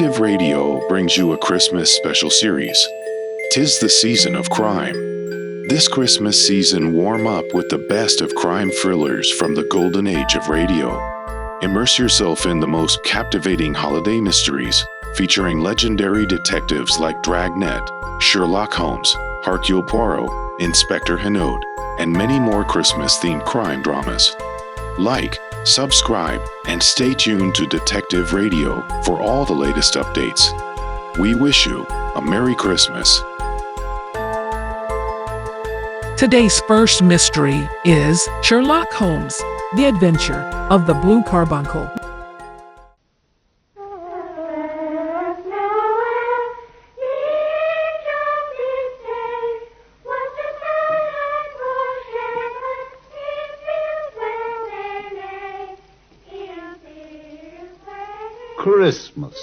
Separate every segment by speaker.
Speaker 1: Detective Radio brings you a Christmas special series. 'Tis the season of crime. This Christmas season, warm up with the best of crime thrillers from the golden age of radio. Immerse yourself in the most captivating holiday mysteries, featuring legendary detectives like Dragnet, Sherlock Holmes, Hercule Poirot, Inspector Hanaud, and many more Christmas-themed crime dramas. Like, subscribe, and stay tuned to Detective Radio for all the latest updates. We wish you a Merry Christmas.
Speaker 2: Today's first mystery is Sherlock Holmes, The Adventure of the Blue Carbuncle.
Speaker 3: Christmas.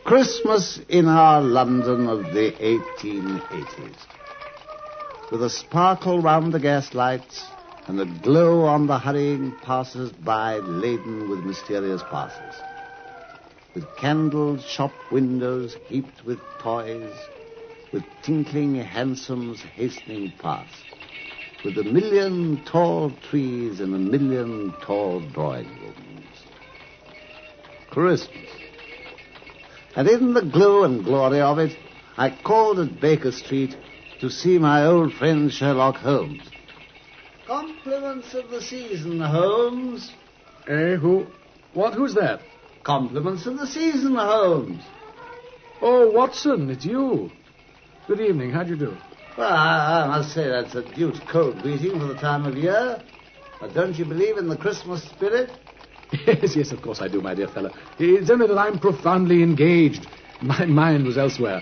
Speaker 3: Christmas in our London of the 1880s. With a sparkle round the gaslights and a glow on the hurrying passers-by laden with mysterious parcels. With candled shop windows heaped with toys, with tinkling hansoms hastening past, with a million tall trees and a million tall drawing rooms. Christmas. And in the glow and glory of it, I called at Baker Street to see my old friend Sherlock Holmes. Compliments of the season, Holmes.
Speaker 4: Who? What? Who's that?
Speaker 3: Compliments of the season, Holmes.
Speaker 4: Oh, Watson, it's you. Good evening. How'd you do?
Speaker 3: Well, I must say that's a deuced cold greeting for the time of year. But don't you believe in the Christmas spirit?
Speaker 4: Yes, of course I do, my dear fellow. It's only that I'm profoundly engaged. My mind was elsewhere.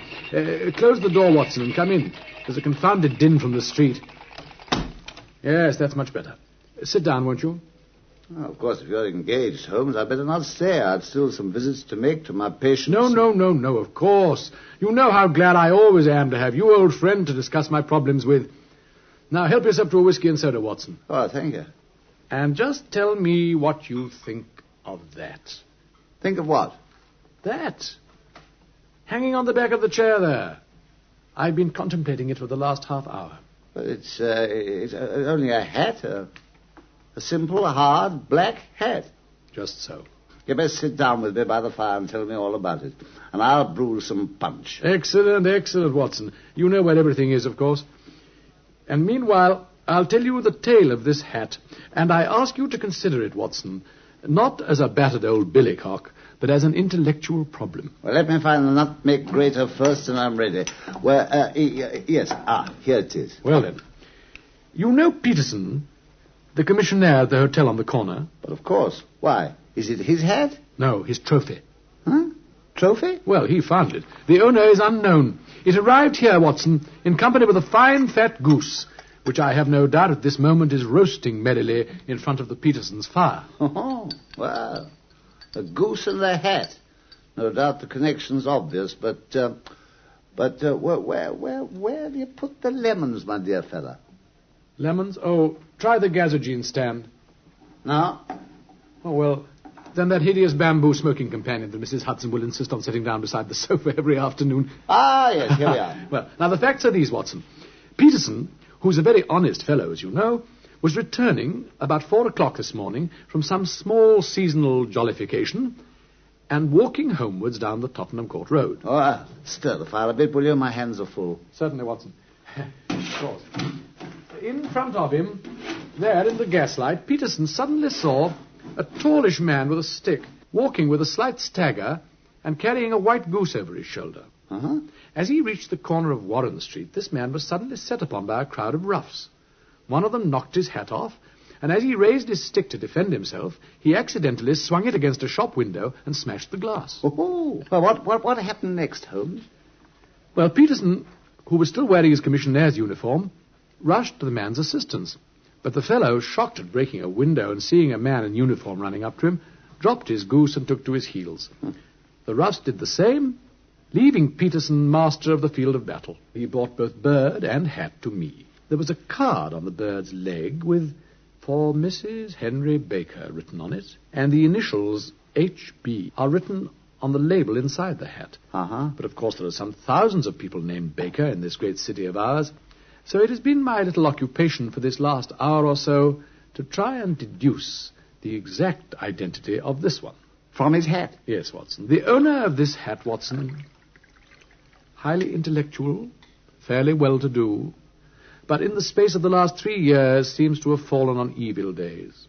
Speaker 4: Close the door, Watson, and come in. There's a confounded din from the street. Yes, that's much better. Sit down, won't you?
Speaker 3: Oh, of course, if you're engaged, Holmes, I'd better not stay. I've still some visits to make to my patients.
Speaker 4: No, of course. You know how glad I always am to have you, old friend, to discuss my problems with. Now, help yourself to a whiskey and soda, Watson.
Speaker 3: Oh, thank you.
Speaker 4: And just tell me what you think of that.
Speaker 3: Think of what?
Speaker 4: That. Hanging on the back of the chair there. I've been contemplating it for the last half hour.
Speaker 3: But it's only a hat, a simple, hard, black hat.
Speaker 4: Just so.
Speaker 3: You best sit down with me by the fire and tell me all about it. And I'll brew some punch.
Speaker 4: Excellent, Watson. You know where everything is, of course. And meanwhile, I'll tell you the tale of this hat, and I ask you to consider it, Watson, not as a battered old billycock, but as an intellectual problem.
Speaker 3: Well, let me find the nutmeg grater first, and I'm ready. Yes, here it is.
Speaker 4: Well, then, you know Peterson, the commissionaire at the hotel on the corner?
Speaker 3: But of course. Why? Is it his hat?
Speaker 4: No, his trophy.
Speaker 3: Huh? Trophy?
Speaker 4: Well, he found it. The owner is unknown. It arrived here, Watson, in company with a fine fat goose, which I have no doubt at this moment is roasting merrily in front of the Petersons' fire.
Speaker 3: Oh, well, a goose and a hat. No doubt the connection's obvious, but where do you put the lemons, my dear fella?
Speaker 4: Lemons? Oh, try the gazogene stand.
Speaker 3: No?
Speaker 4: Oh, well, then that hideous bamboo smoking companion that Mrs. Hudson will insist on sitting down beside the sofa every afternoon.
Speaker 3: Ah, yes, here we are.
Speaker 4: Well, now the facts are these, Watson. Peterson, who's a very honest fellow, as you know, was returning about 4 o'clock this morning from some small seasonal jollification and walking homewards down the Tottenham Court Road.
Speaker 3: Oh, stir the fire a bit, will you? My hands are full.
Speaker 4: Certainly, Watson. Of course. In front of him, there in the gaslight, Peterson suddenly saw a tallish man with a stick, walking with a slight stagger and carrying a white goose over his shoulder.
Speaker 3: Uh-huh.
Speaker 4: As he reached the corner of Warren Street, this man was suddenly set upon by a crowd of roughs. One of them knocked his hat off, and as he raised his stick to defend himself, he accidentally swung it against a shop window and smashed the glass.
Speaker 3: Oh, well, what happened next, Holmes?
Speaker 4: Well, Peterson, who was still wearing his commissionnaire's uniform, rushed to the man's assistance. But the fellow, shocked at breaking a window and seeing a man in uniform running up to him, dropped his goose and took to his heels. The roughs did the same, leaving Peterson master of the field of battle. He brought both bird and hat to me. There was a card on the bird's leg with "For Mrs. Henry Baker" written on it, and the initials H.B. are written on the label inside the hat.
Speaker 3: Uh-huh.
Speaker 4: But of course there are some thousands of people named Baker in this great city of ours. So it has been my little occupation for this last hour or so to try and deduce the exact identity of this one.
Speaker 3: From his hat?
Speaker 4: Yes, Watson. The owner of this hat, Watson, highly intellectual, fairly well-to-do, but in the space of the last 3 years seems to have fallen on evil days.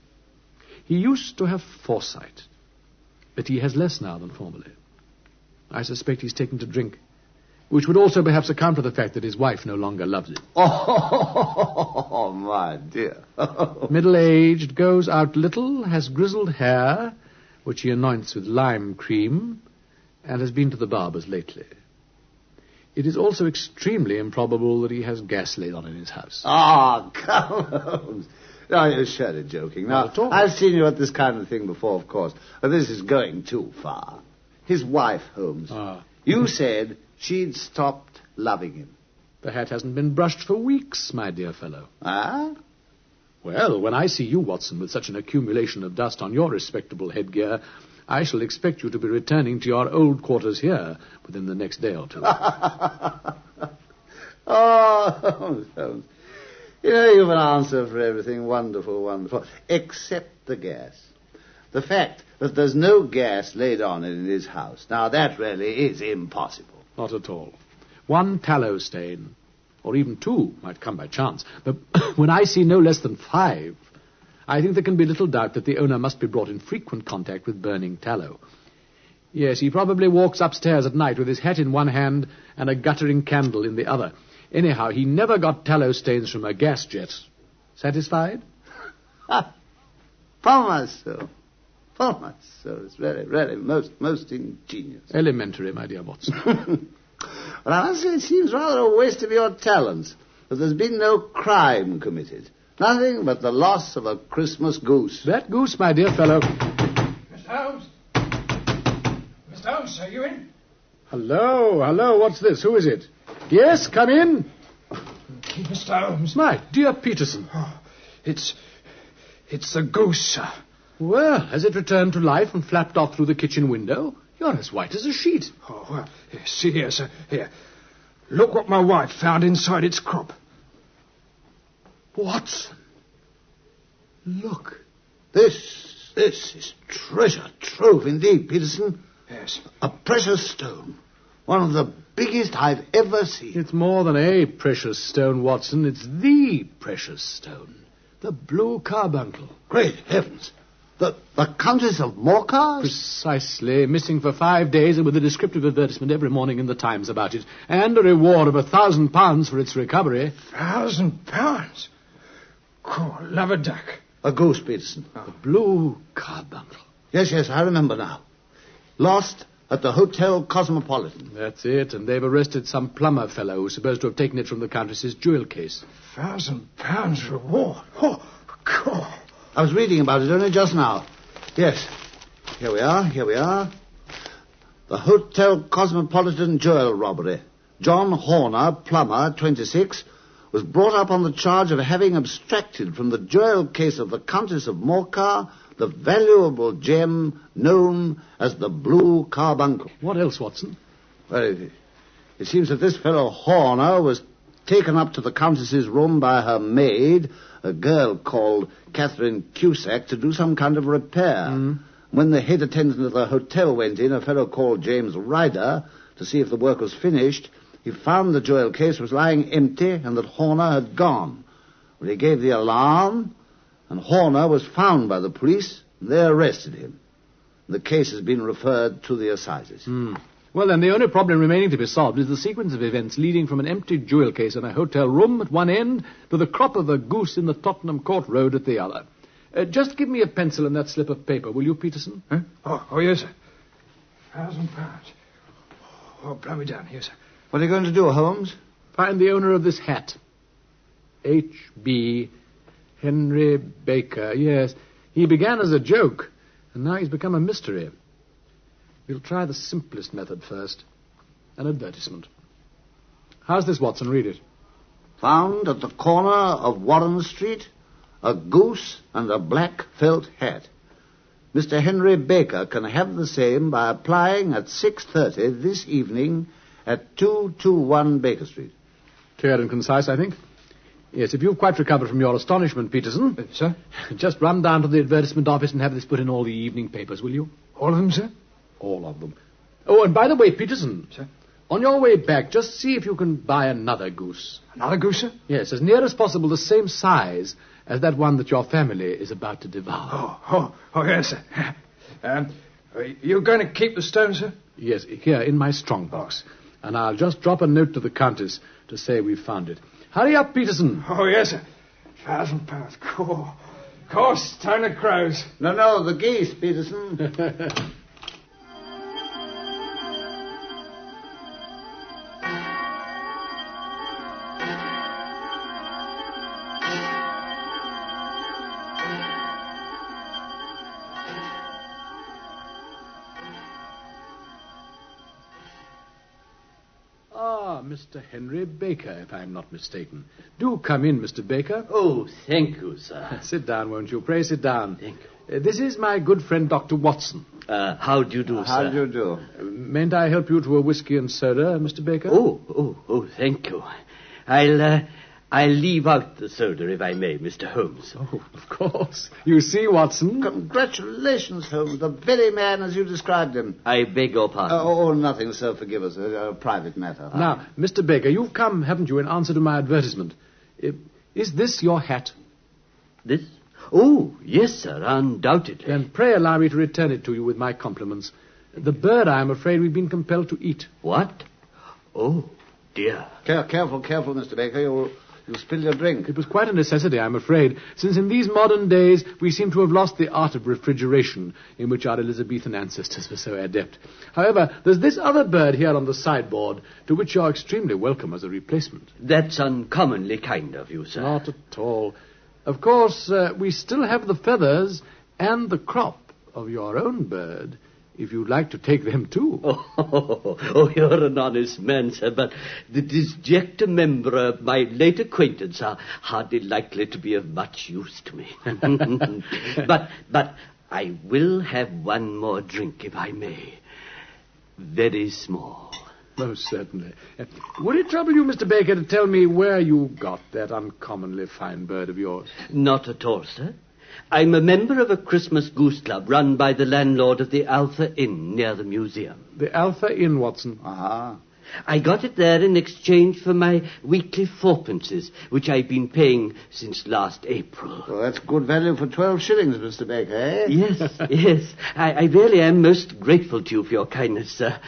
Speaker 4: He used to have foresight, but he has less now than formerly. I suspect he's taken to drink, which would also perhaps account for the fact that his wife no longer loves him.
Speaker 3: Oh, my dear.
Speaker 4: Middle-aged, goes out little, has grizzled hair, which he anoints with lime cream, and has been to the barber's lately. It is also extremely improbable that he has gas laid on in his house.
Speaker 3: Ah, come on. No, you're surely joking. Now,
Speaker 4: Not at all.
Speaker 3: I've seen you at this kind of thing before, of course, but this is going too far. His wife, Holmes. You said she'd stopped loving him.
Speaker 4: The hat hasn't been brushed for weeks, my dear fellow.
Speaker 3: Ah?
Speaker 4: Well, when I see you, Watson, with such an accumulation of dust on your respectable headgear, I shall expect you to be returning to your old quarters here within the next day or two.
Speaker 3: Oh, Holmes. You know, you've an answer for everything. Wonderful, wonderful. Except the gas. The fact that there's no gas laid on it in his house. Now, that really is impossible.
Speaker 4: Not at all. One tallow stain, or even two, might come by chance. But when I see no less than 5, I think there can be little doubt that the owner must be brought in frequent contact with burning tallow. Yes, he probably walks upstairs at night with his hat in one hand and a guttering candle in the other. Anyhow, he never got tallow stains from a gas jet. Satisfied?
Speaker 3: Upon my soul. Upon my soul. It's really, really most ingenious.
Speaker 4: Elementary, my dear Watson.
Speaker 3: Well, I must say it seems rather a waste of your talents that there's been no crime committed. Nothing but the loss of a Christmas goose.
Speaker 4: That goose, my dear fellow...
Speaker 5: Mr. Holmes? Mr. Holmes, are you in?
Speaker 4: Hello, what's this? Who is it? Yes, come in.
Speaker 5: Mr. Holmes.
Speaker 4: My dear Peterson.
Speaker 5: Oh, it's the goose, sir.
Speaker 4: Well, has it returned to life and flapped off through the kitchen window? You're as white as a sheet.
Speaker 5: Oh, well, here, see here, sir. Here. Look what my wife found inside its crop.
Speaker 4: Watson. Look.
Speaker 3: This is treasure trove indeed, Peterson.
Speaker 5: Yes.
Speaker 3: A precious stone. One of the biggest I've ever seen.
Speaker 4: It's more than a precious stone, Watson. It's the precious stone. The blue carbuncle.
Speaker 3: Great heavens. The Countess of Morcar?
Speaker 4: Precisely. Missing for 5 days and with a descriptive advertisement every morning in the Times about it. And a reward of £1,000 for its recovery.
Speaker 5: £1,000? Oh, love a duck.
Speaker 3: A goose, Peterson.
Speaker 4: The blue carbuncle.
Speaker 3: Yes, I remember now. Lost at the Hotel Cosmopolitan.
Speaker 4: That's it, and they've arrested some plumber fellow who's supposed to have taken it from the Countess's jewel case.
Speaker 5: £1,000 reward? Oh, God.
Speaker 3: I was reading about it only just now. Yes. Here we are. The Hotel Cosmopolitan jewel robbery. John Horner, plumber, 26, was brought up on the charge of having abstracted from the jewel case of the Countess of Morcar the valuable gem known as the blue carbuncle.
Speaker 4: What else, Watson?
Speaker 3: Well, it seems that this fellow Horner was taken up to the Countess's room by her maid, a girl called Catherine Cusack, to do some kind of repair. When the head attendant of the hotel went in, a fellow called James Ryder, to see if the work was finished, he found the jewel case was lying empty and that Horner had gone. Well, he gave the alarm, and Horner was found by the police, and they arrested him. The case has been referred to the assizes.
Speaker 4: Well, then, the only problem remaining to be solved is the sequence of events leading from an empty jewel case in a hotel room at one end to the crop of a goose in the Tottenham Court Road at the other. Just give me a pencil and that slip of paper, will you, Peterson?
Speaker 5: Huh? Oh, yes, sir. £1,000. Oh, blow me down. Here, sir.
Speaker 3: What are you going to do, Holmes?
Speaker 4: Find the owner of this hat. H.B. Henry Baker. Yes, he began as a joke, and now he's become a mystery. We'll try the simplest method first. An advertisement. How's this, Watson? Read it.
Speaker 3: Found at the corner of Warren Street, a goose and a black felt hat. Mr. Henry Baker can have the same by applying at 6:30 this evening at 221 Baker Street.
Speaker 4: Clear and concise, I think. Yes, if you've quite recovered from your astonishment, Peterson.
Speaker 5: Sir?
Speaker 4: Just run down to the advertisement office and have this put in all the evening papers, will you?
Speaker 5: All of them, sir?
Speaker 4: All of them. Oh, and by the way, Peterson.
Speaker 5: Sir?
Speaker 4: On your way back, just see if you can buy another goose.
Speaker 5: Another goose, sir?
Speaker 4: Yes, as near as possible the same size as that one that your family is about to devour.
Speaker 5: Oh, yes, sir. Are you going to keep the stone, sir?
Speaker 4: Yes, here in my strong box. And I'll just drop a note to the Countess to say we've found it. Hurry up, Peterson.
Speaker 5: Oh, yes, sir. £1,000. Course, time to crows.
Speaker 3: No, the geese, Peterson.
Speaker 4: Mr. Henry Baker, if I'm not mistaken. Do come in, Mr. Baker.
Speaker 6: Oh, thank you, sir.
Speaker 4: Sit down, won't you? Pray sit down.
Speaker 6: Thank you.
Speaker 4: This is my good friend, Dr. Watson.
Speaker 6: How do you do, sir?
Speaker 3: How do you do?
Speaker 4: Mayn't I help you to a whiskey and soda, Mr. Baker?
Speaker 6: Oh, thank you. I'll leave out the soda, if I may, Mr. Holmes.
Speaker 4: Oh, of course. You see, Watson.
Speaker 3: Congratulations, Holmes. The very man as you described him.
Speaker 6: I beg your pardon.
Speaker 3: Nothing, sir. Forgive us. A private matter.
Speaker 4: Now, Mr. Baker, you've come, haven't you, in answer to my advertisement. Is this your hat?
Speaker 6: This? Oh, yes, sir, undoubtedly.
Speaker 4: Then pray allow me to return it to you with my compliments. The bird, I am afraid, we've been compelled to eat.
Speaker 6: What? Oh, dear.
Speaker 3: Careful, Mr. Baker. You'll spill your drink.
Speaker 4: It was quite a necessity, I'm afraid, since in these modern days we seem to have lost the art of refrigeration, in which our Elizabethan ancestors were so adept. However, there's this other bird here on the sideboard, to which you're extremely welcome as a replacement.
Speaker 6: That's uncommonly kind of you, sir.
Speaker 4: Not at all. Of course, we still have the feathers and the crop of your own bird, if you'd like to take them too.
Speaker 6: Oh, you're an honest man, sir, but the disjecta membra of my late acquaintance are hardly likely to be of much use to me. But I will have one more drink, if I may. Very small.
Speaker 4: Most certainly. Would it trouble you, Mr. Baker, to tell me where you got that uncommonly fine bird of yours?
Speaker 6: Not at all, sir. I'm a member of a Christmas goose club run by the landlord of the Alpha Inn near the museum.
Speaker 4: The Alpha Inn, Watson.
Speaker 3: Uh-huh.
Speaker 6: I got it there in exchange for my weekly fourpences, which I've been paying since last April.
Speaker 3: Well, that's good value for 12 shillings, Mr. Baker, eh?
Speaker 6: Yes. I really am most grateful to you for your kindness, sir.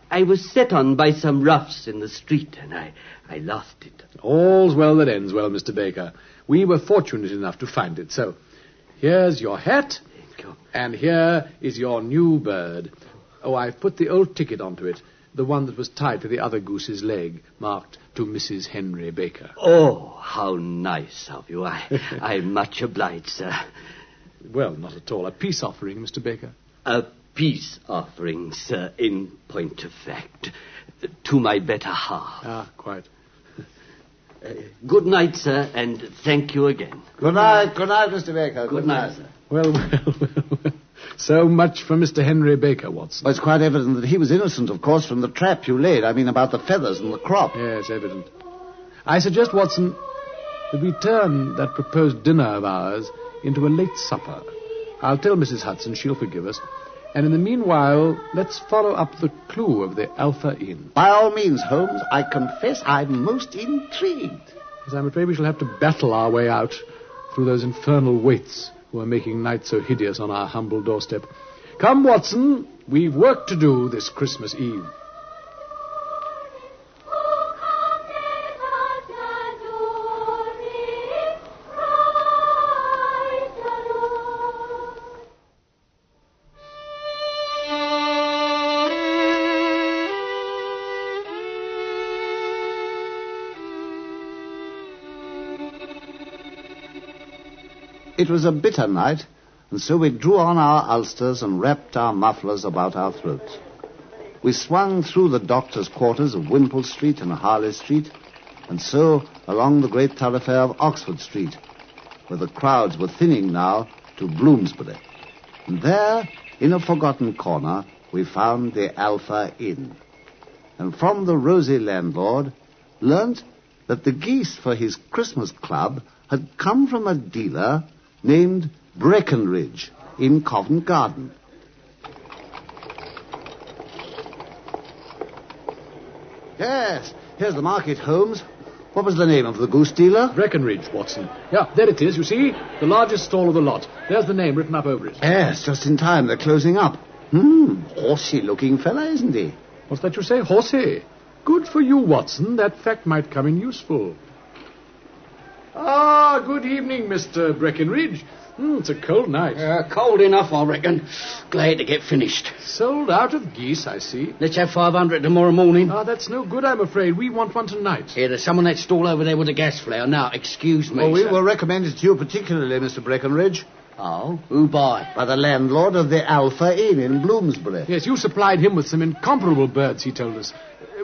Speaker 6: I was set on by some roughs in the street, and I lost it.
Speaker 4: All's well that ends well, Mr. Baker. We were fortunate enough to find it, so here's your hat,
Speaker 6: Thank you.
Speaker 4: and here is your new bird. Oh, I've put the old ticket onto it, the one that was tied to the other goose's leg, marked to Mrs. Henry Baker.
Speaker 6: Oh, how nice of you. I'm much obliged, sir.
Speaker 4: Well, not at all. A peace offering, Mr. Baker.
Speaker 6: A peace offering, sir, in point of fact, to my better half.
Speaker 4: Ah, quite.
Speaker 6: Good night, sir, and thank you again.
Speaker 3: Good night, Mr. Baker.
Speaker 6: Good night, sir.
Speaker 4: Well. So much for Mr. Henry Baker, Watson.
Speaker 3: Well, it's quite evident that he was innocent, of course, from the trap you laid. I mean, about the feathers and the crop.
Speaker 4: Yes, evident. I suggest, Watson, that we turn that proposed dinner of ours into a late supper. I'll tell Mrs. Hudson she'll forgive us. And in the meanwhile, let's follow up the clue of the Alpha Inn.
Speaker 3: By all means, Holmes, I confess I'm most intrigued.
Speaker 4: Yes, I'm afraid we shall have to battle our way out through those infernal waits who are making night so hideous on our humble doorstep. Come, Watson, we've work to do this Christmas Eve.
Speaker 3: It was a bitter night, and so we drew on our ulsters and wrapped our mufflers about our throats. We swung through the doctor's quarters of Wimpole Street and Harley Street, and so along the great thoroughfare of Oxford Street, where the crowds were thinning now to Bloomsbury. And there, in a forgotten corner, we found the Alpha Inn. And from the rosy landlord, learnt that the geese for his Christmas club had come from a dealer named Breckenridge in Covent Garden. Yes, here's the market, Holmes. What was the name of the goose dealer?
Speaker 4: Breckenridge, Watson. Yeah, there it is, you see? The largest stall of the lot. There's the name written up over it.
Speaker 3: Yes, just in time. They're closing up. Horsey-looking fella, isn't he?
Speaker 4: What's that you say? Horsey. Good for you, Watson. That fact might come in useful. Ah, good evening, Mr. Breckenridge. It's a cold night.
Speaker 6: Cold enough, I reckon. Glad to get finished.
Speaker 4: Sold out of geese, I see.
Speaker 6: Let's have 500 tomorrow morning.
Speaker 4: Ah, that's no good, I'm afraid. We want one tonight.
Speaker 6: Here, there's someone that stall over there with a gas flare. Now, excuse me.
Speaker 3: Oh, we
Speaker 6: sir.
Speaker 3: will recommend it to you particularly, Mr. Breckenridge.
Speaker 6: Oh, who by?
Speaker 3: By the landlord of the Alpha Inn in Bloomsbury.
Speaker 4: Yes, you supplied him with some incomparable birds, he told us.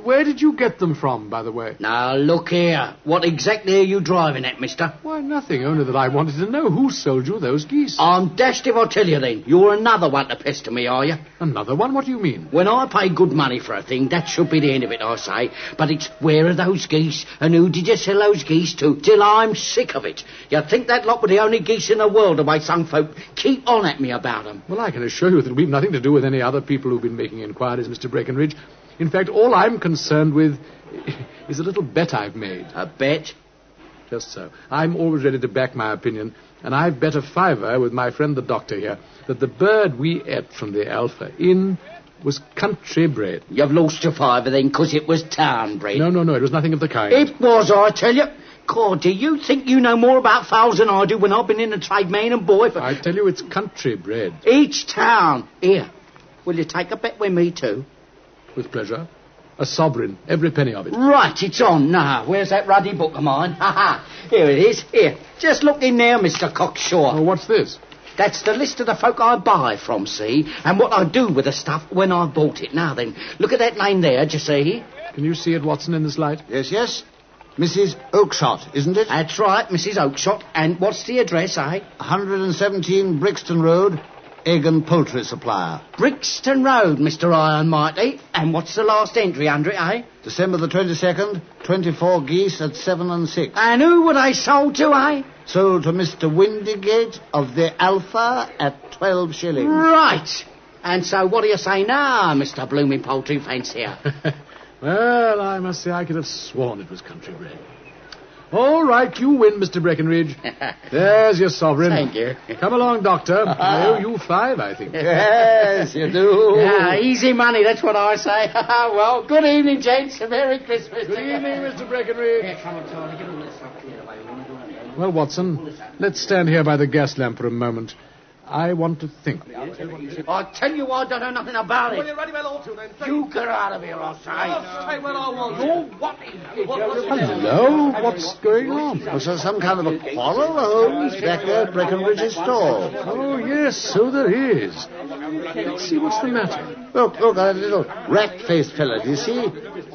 Speaker 4: Where did you get them from, by the way?
Speaker 6: Now, look here. What exactly are you driving at, mister?
Speaker 4: Why, nothing, only that I wanted to know who sold you those geese.
Speaker 6: I'm dashed if I tell you then. You're another one to pester me, are you?
Speaker 4: Another one? What do you mean?
Speaker 6: When I pay good money for a thing, that should be the end of it, I say. But it's where are those geese, and who did you sell those geese to, till I'm sick of it. You'd think that lot were the only geese in the world, the way some folk keep on at me about them.
Speaker 4: Well, I can assure you that we've nothing to do with any other people who've been making inquiries, Mr. Breckenridge. In fact, all I'm concerned with is a little bet I've made.
Speaker 6: A bet?
Speaker 4: Just so. I'm always ready to back my opinion, and I've bet a fiver with my friend the doctor here that the bird we ate from the Alpha Inn was country bred.
Speaker 6: You've lost your fiver then, 'cause it was town bred.
Speaker 4: No, it was nothing of the kind.
Speaker 6: It was, I tell you. God, do you think you know more about fowls than I do when I've been in the trade, man and boy? For
Speaker 4: I tell you, it's country bred.
Speaker 6: each town. Here, will you take a bet with me too?
Speaker 4: With pleasure. A sovereign, every penny of it.
Speaker 6: Right, it's on now. Where's that ruddy book of mine? Ha! Here it is. Here, just look in there, Mr. Cockshaw.
Speaker 4: Oh, what's this?
Speaker 6: That's the list of the folk I buy from, see? And what I do with the stuff when I bought it. Now then, look at that name there, do you see?
Speaker 4: Can you see it, Watson, in this light?
Speaker 3: Yes. Mrs. Oakshott, isn't it?
Speaker 6: That's right, Mrs. Oakshott. And what's the address, eh?
Speaker 3: 117 Brixton Road, egg and poultry supplier.
Speaker 6: Brixton Road, Mr. Ironmighty. And what's the last entry under it, eh?
Speaker 3: December the 22nd, 24 geese at 7 and 6.
Speaker 6: And who were they sold to, eh?
Speaker 3: Sold to Mr. Windigate of the Alpha at 12 shillings.
Speaker 6: Right. And so what do you say now, Mr. Blooming Poultry Fancier?
Speaker 4: Well, I must say I could have sworn it was country bred. All right, you win, Mr. Breckenridge. There's your sovereign.
Speaker 6: Thank you.
Speaker 4: Come along, Doctor. I owe you 5, I think.
Speaker 3: Yes, you do.
Speaker 6: Yeah, easy money, that's what I say. Well, good evening, gents. Merry Christmas.
Speaker 4: Good evening, Mr. Breckenridge.
Speaker 6: Come on, Charlie, give him this stuff here.
Speaker 4: Well, Watson, let's stand here by the gas lamp for a moment. I want to think.
Speaker 6: I tell you, I don't know nothing about it. You get out of here, I say.
Speaker 5: Take what I want.
Speaker 6: You what is it?
Speaker 4: Hello? What's going on?
Speaker 3: Was there some kind of a quarrel, Holmes, back there at Breckenridge's stall?
Speaker 4: Oh, yes, so there is. Let's see what's the matter.
Speaker 3: Look, that little rat-faced fella, do you see?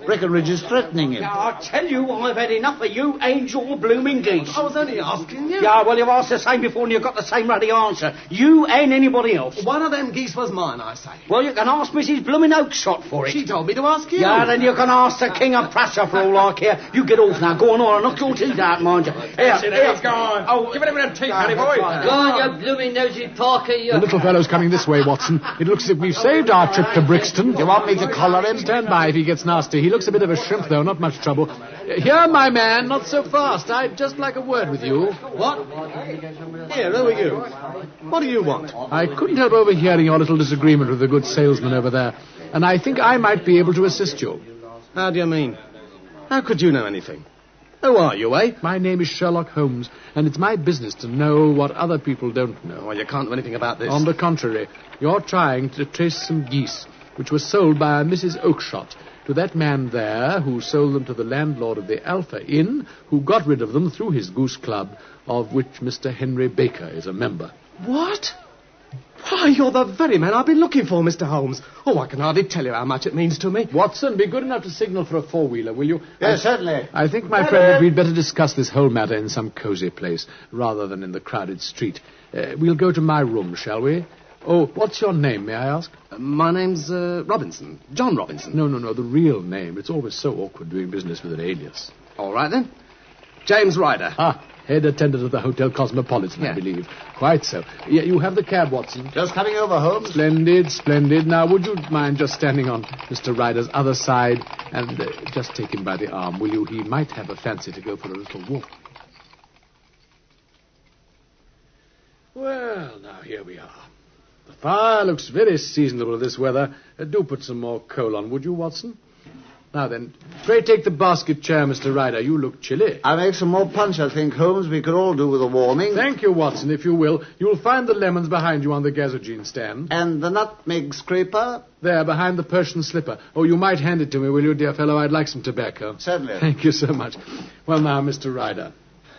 Speaker 3: Breckenridge is threatening him.
Speaker 6: I tell you, I've had enough of you angel blooming geese.
Speaker 5: I was only asking you.
Speaker 6: Yeah, well, you've asked the same before and you've got the same ruddy answer. You and anybody else.
Speaker 5: One of them geese was mine, I say.
Speaker 6: Well, you can ask Mrs. Blooming Oakshott for it.
Speaker 5: She told me to ask you.
Speaker 6: Yeah, then you can ask the King of Prussia for all I care. You get off now. Go on, or I'll knock your teeth out, mind you. Here,
Speaker 5: He's gone. Oh, give it him them teeth, honey boy.
Speaker 6: Go on, you blooming nosy Parker, you.
Speaker 4: The little fellow's coming this way, Watson. It looks as if we've saved our trip to Brixton.
Speaker 3: Do you want me to collar him?
Speaker 4: Stand by if he gets nasty. He looks a bit of a shrimp, though. Not much trouble. Here, my man. Not so fast. I'd just like a word with you.
Speaker 5: What? Here, who are you? What do you want?
Speaker 4: I couldn't help overhearing your little disagreement with the good salesman over there, and I think I might be able to assist you.
Speaker 5: How do you mean? How could you know anything? Who are you, eh?
Speaker 4: My name is Sherlock Holmes, and it's my business to know what other people don't know.
Speaker 5: Well, you can't do anything about this.
Speaker 4: On the contrary, you're trying to trace some geese, which were sold by a Mrs. Oakshott to that man there who sold them to the landlord of the Alpha Inn, who got rid of them through his goose club, of which Mr. Henry Baker is a member.
Speaker 5: What? Why, you're the very man I've been looking for, Mr. Holmes. Oh, I can hardly tell you how much it means to me.
Speaker 4: Watson, be good enough to signal for a four-wheeler, will you?
Speaker 3: Yes, certainly.
Speaker 4: I think, my friend, that we'd better discuss this whole matter in some cosy place, rather than in the crowded street. We'll go to my room, shall we? Oh, what's your name, may I ask?
Speaker 5: My name's Robinson. John Robinson.
Speaker 4: No, the real name. It's always so awkward doing business with an alias.
Speaker 5: All right, then. James Ryder.
Speaker 4: Head attendant of the Hotel Cosmopolitan, I believe. Quite so. Yeah, you have the cab, Watson.
Speaker 3: Just coming over, Holmes.
Speaker 4: Splendid. Now, would you mind just standing on Mr. Ryder's other side and just take him by the arm, will you? He might have a fancy to go for a little walk. Well, now, here we are. The fire looks very seasonable this weather. Do put some more coal on, would you, Watson? Now then, pray take the basket chair, Mr. Ryder. You look chilly.
Speaker 3: I'll make some more punch, I think, Holmes. We could all do with a warming.
Speaker 4: Thank you, Watson, if you will. You'll find the lemons behind you on the gazogene stand.
Speaker 3: And the nutmeg scraper?
Speaker 4: There, behind the Persian slipper. Oh, you might hand it to me, will you, dear fellow? I'd like some tobacco.
Speaker 3: Certainly.
Speaker 4: Thank you so much. Well, now, Mr. Ryder.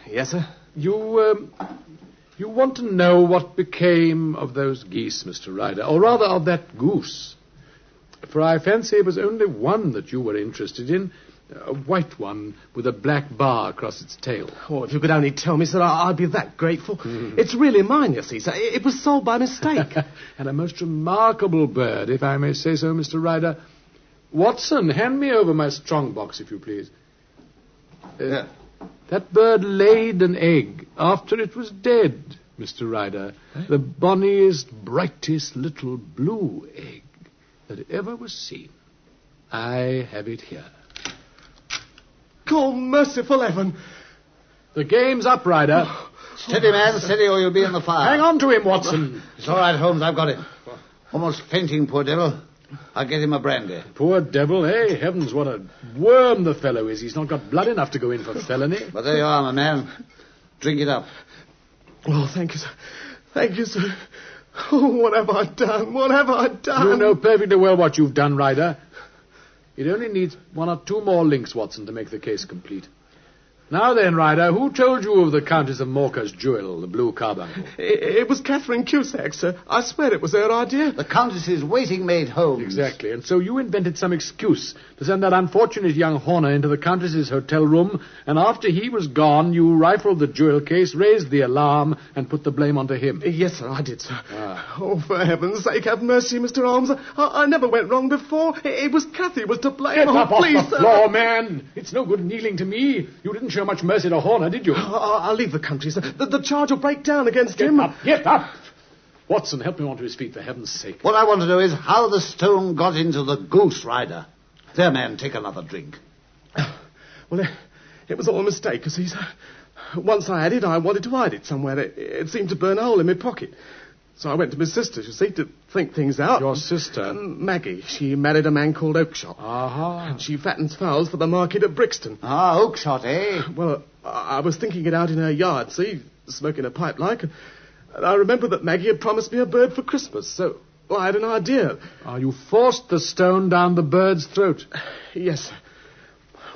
Speaker 5: Yes, sir?
Speaker 4: You want to know what became of those geese, Mr. Ryder, or rather of that goose. For I fancy it was only one that you were interested in, a white one with a black bar across its tail.
Speaker 5: Oh, if you could only tell me, sir, I'd be that grateful. It's really mine, you see, sir. It was sold by mistake.
Speaker 4: And a most remarkable bird, if I may say so, Mr. Ryder. Watson, hand me over my strong box, if you please.
Speaker 3: Yeah.
Speaker 4: That bird laid an egg after it was dead, Mr. Ryder. The bonniest, brightest little blue egg that ever was seen. I have it here.
Speaker 5: Oh, merciful heaven.
Speaker 4: The game's up, Ryder.
Speaker 3: Steady, man, steady, or you'll be in the fire.
Speaker 4: Hang on to him, Watson.
Speaker 3: It's all right, Holmes, I've got him. Almost fainting, poor devil. I'll get him a brandy.
Speaker 4: Poor devil, eh? Heavens, what a worm the fellow is. He's not got blood enough to go in for felony.
Speaker 3: But there you are, my man. Drink it up.
Speaker 5: Oh, thank you, sir. Thank you, sir. Oh, what have I done? What have I done?
Speaker 4: You know perfectly well what you've done, Ryder. It only needs one or two more links, Watson, to make the case complete. Now then, Ryder, who told you of the Countess of Morca's jewel, the blue carbuncle?
Speaker 5: It was Catherine Cusack, sir. I swear it was her idea.
Speaker 3: The Countess's waiting maid, Holmes.
Speaker 4: Exactly, and so you invented some excuse to send that unfortunate young Hanaud into the Countess's hotel room, and after he was gone, you rifled the jewel case, raised the alarm, and put the blame onto him.
Speaker 5: Yes, sir, I did, sir. Oh, for heaven's sake, have mercy, Mr. Holmes. I never went wrong before. It was Cathy was to blame.
Speaker 4: Get up
Speaker 5: please,
Speaker 4: off the
Speaker 5: sir.
Speaker 4: floor, man. It's no good kneeling to me. You didn't show much mercy to Hanaud, did you?
Speaker 5: I'll leave the country, sir. The charge will break down against him.
Speaker 4: Get up! Watson, help me onto his feet, for heaven's sake.
Speaker 3: What I want to know is how the stone got into the goose, Ryder. There, man, take another drink.
Speaker 5: Well, it was all a mistake, you see, sir. Once I had it, I wanted to hide it somewhere. It seemed to burn a hole in my pocket. So I went to my sister's, you see, to think things out.
Speaker 4: Your sister?
Speaker 5: Maggie. She married a man called Oakshott. And she fattens fowls for the market at Brixton.
Speaker 3: Ah, Oakshott, eh?
Speaker 5: Well, I was thinking it out in her yard, see, smoking a pipe like, and I remembered that Maggie had promised me a bird for Christmas, so I had an idea.
Speaker 4: You forced the stone down the bird's throat?
Speaker 5: Yes, sir.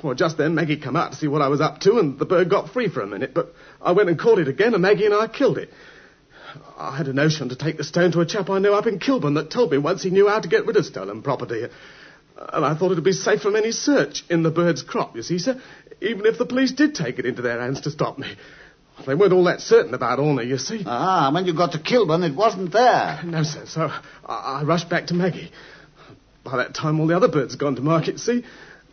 Speaker 5: Well, just then Maggie come out to see what I was up to, and the bird got free for a minute, but I went and caught it again, and Maggie and I killed it. I had a notion to take the stone to a chap I knew up in Kilburn that told me once he knew how to get rid of stolen property. And I thought it would be safe from any search in the bird's crop, you see, sir, even if the police did take it into their hands to stop me. They weren't all that certain about Orna, you see.
Speaker 3: Ah, when you got to Kilburn, it wasn't there.
Speaker 5: No, sir, so I rushed back to Maggie. By that time, all the other birds had gone to market, see.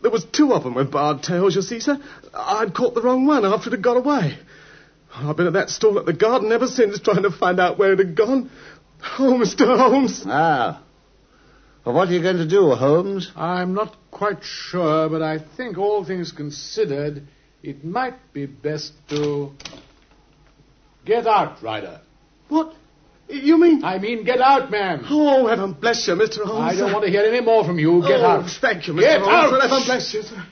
Speaker 5: There was two of them with barred tails, you see, sir. I'd caught the wrong one after it had got away. I've been at that stall at the garden ever since, trying to find out where it had gone. Oh, Mr. Holmes.
Speaker 3: Ah. Well, what are you going to do, Holmes?
Speaker 4: I'm not quite sure, but I think, all things considered, it might be best to get out, Ryder.
Speaker 5: What? You mean?
Speaker 4: I mean, get out, man.
Speaker 5: Oh, heaven bless you, Mr. Holmes.
Speaker 4: I don't want to hear any more from you. Get out.
Speaker 5: Thank you, Mr.
Speaker 4: Get
Speaker 5: Holmes.
Speaker 4: out.
Speaker 5: Heaven bless you, sir.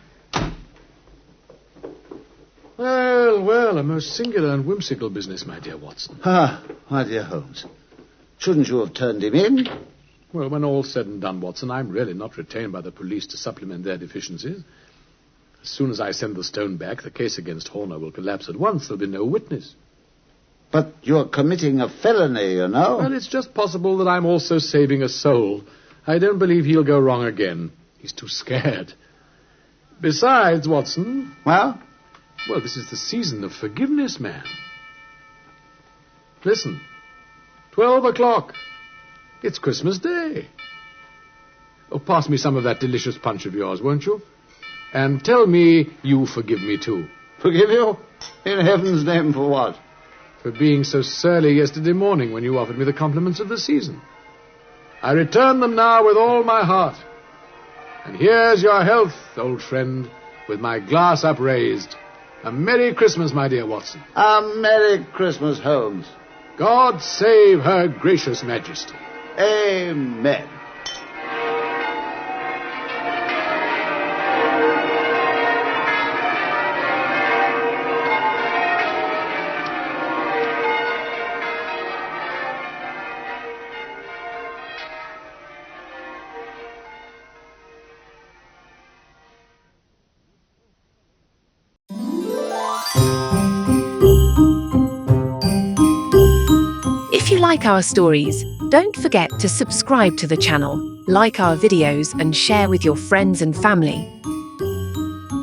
Speaker 4: Well, a most singular and whimsical business, my dear Watson.
Speaker 3: Ah, my dear Holmes. Shouldn't you have turned him in?
Speaker 4: Well, when all's said and done, Watson, I'm really not retained by the police to supplement their deficiencies. As soon as I send the stone back, the case against Horner will collapse at once. There'll be no witness.
Speaker 3: But you're committing a felony, you know.
Speaker 4: Well, it's just possible that I'm also saving a soul. I don't believe he'll go wrong again. He's too scared. Besides, Watson...
Speaker 3: Well,
Speaker 4: this is the season of forgiveness, man. Listen. 12 o'clock. It's Christmas Day. Oh, pass me some of that delicious punch of yours, won't you? And tell me you forgive me, too.
Speaker 3: Forgive you? In heaven's name, for what?
Speaker 4: For being so surly yesterday morning when you offered me the compliments of the season. I return them now with all my heart. And here's your health, old friend, with my glass upraised. A Merry Christmas, my dear Watson.
Speaker 3: A Merry Christmas, Holmes.
Speaker 4: God save Her Gracious Majesty.
Speaker 3: Amen.
Speaker 7: If you like our stories, don't forget to subscribe to the channel, like our videos, and share with your friends and family.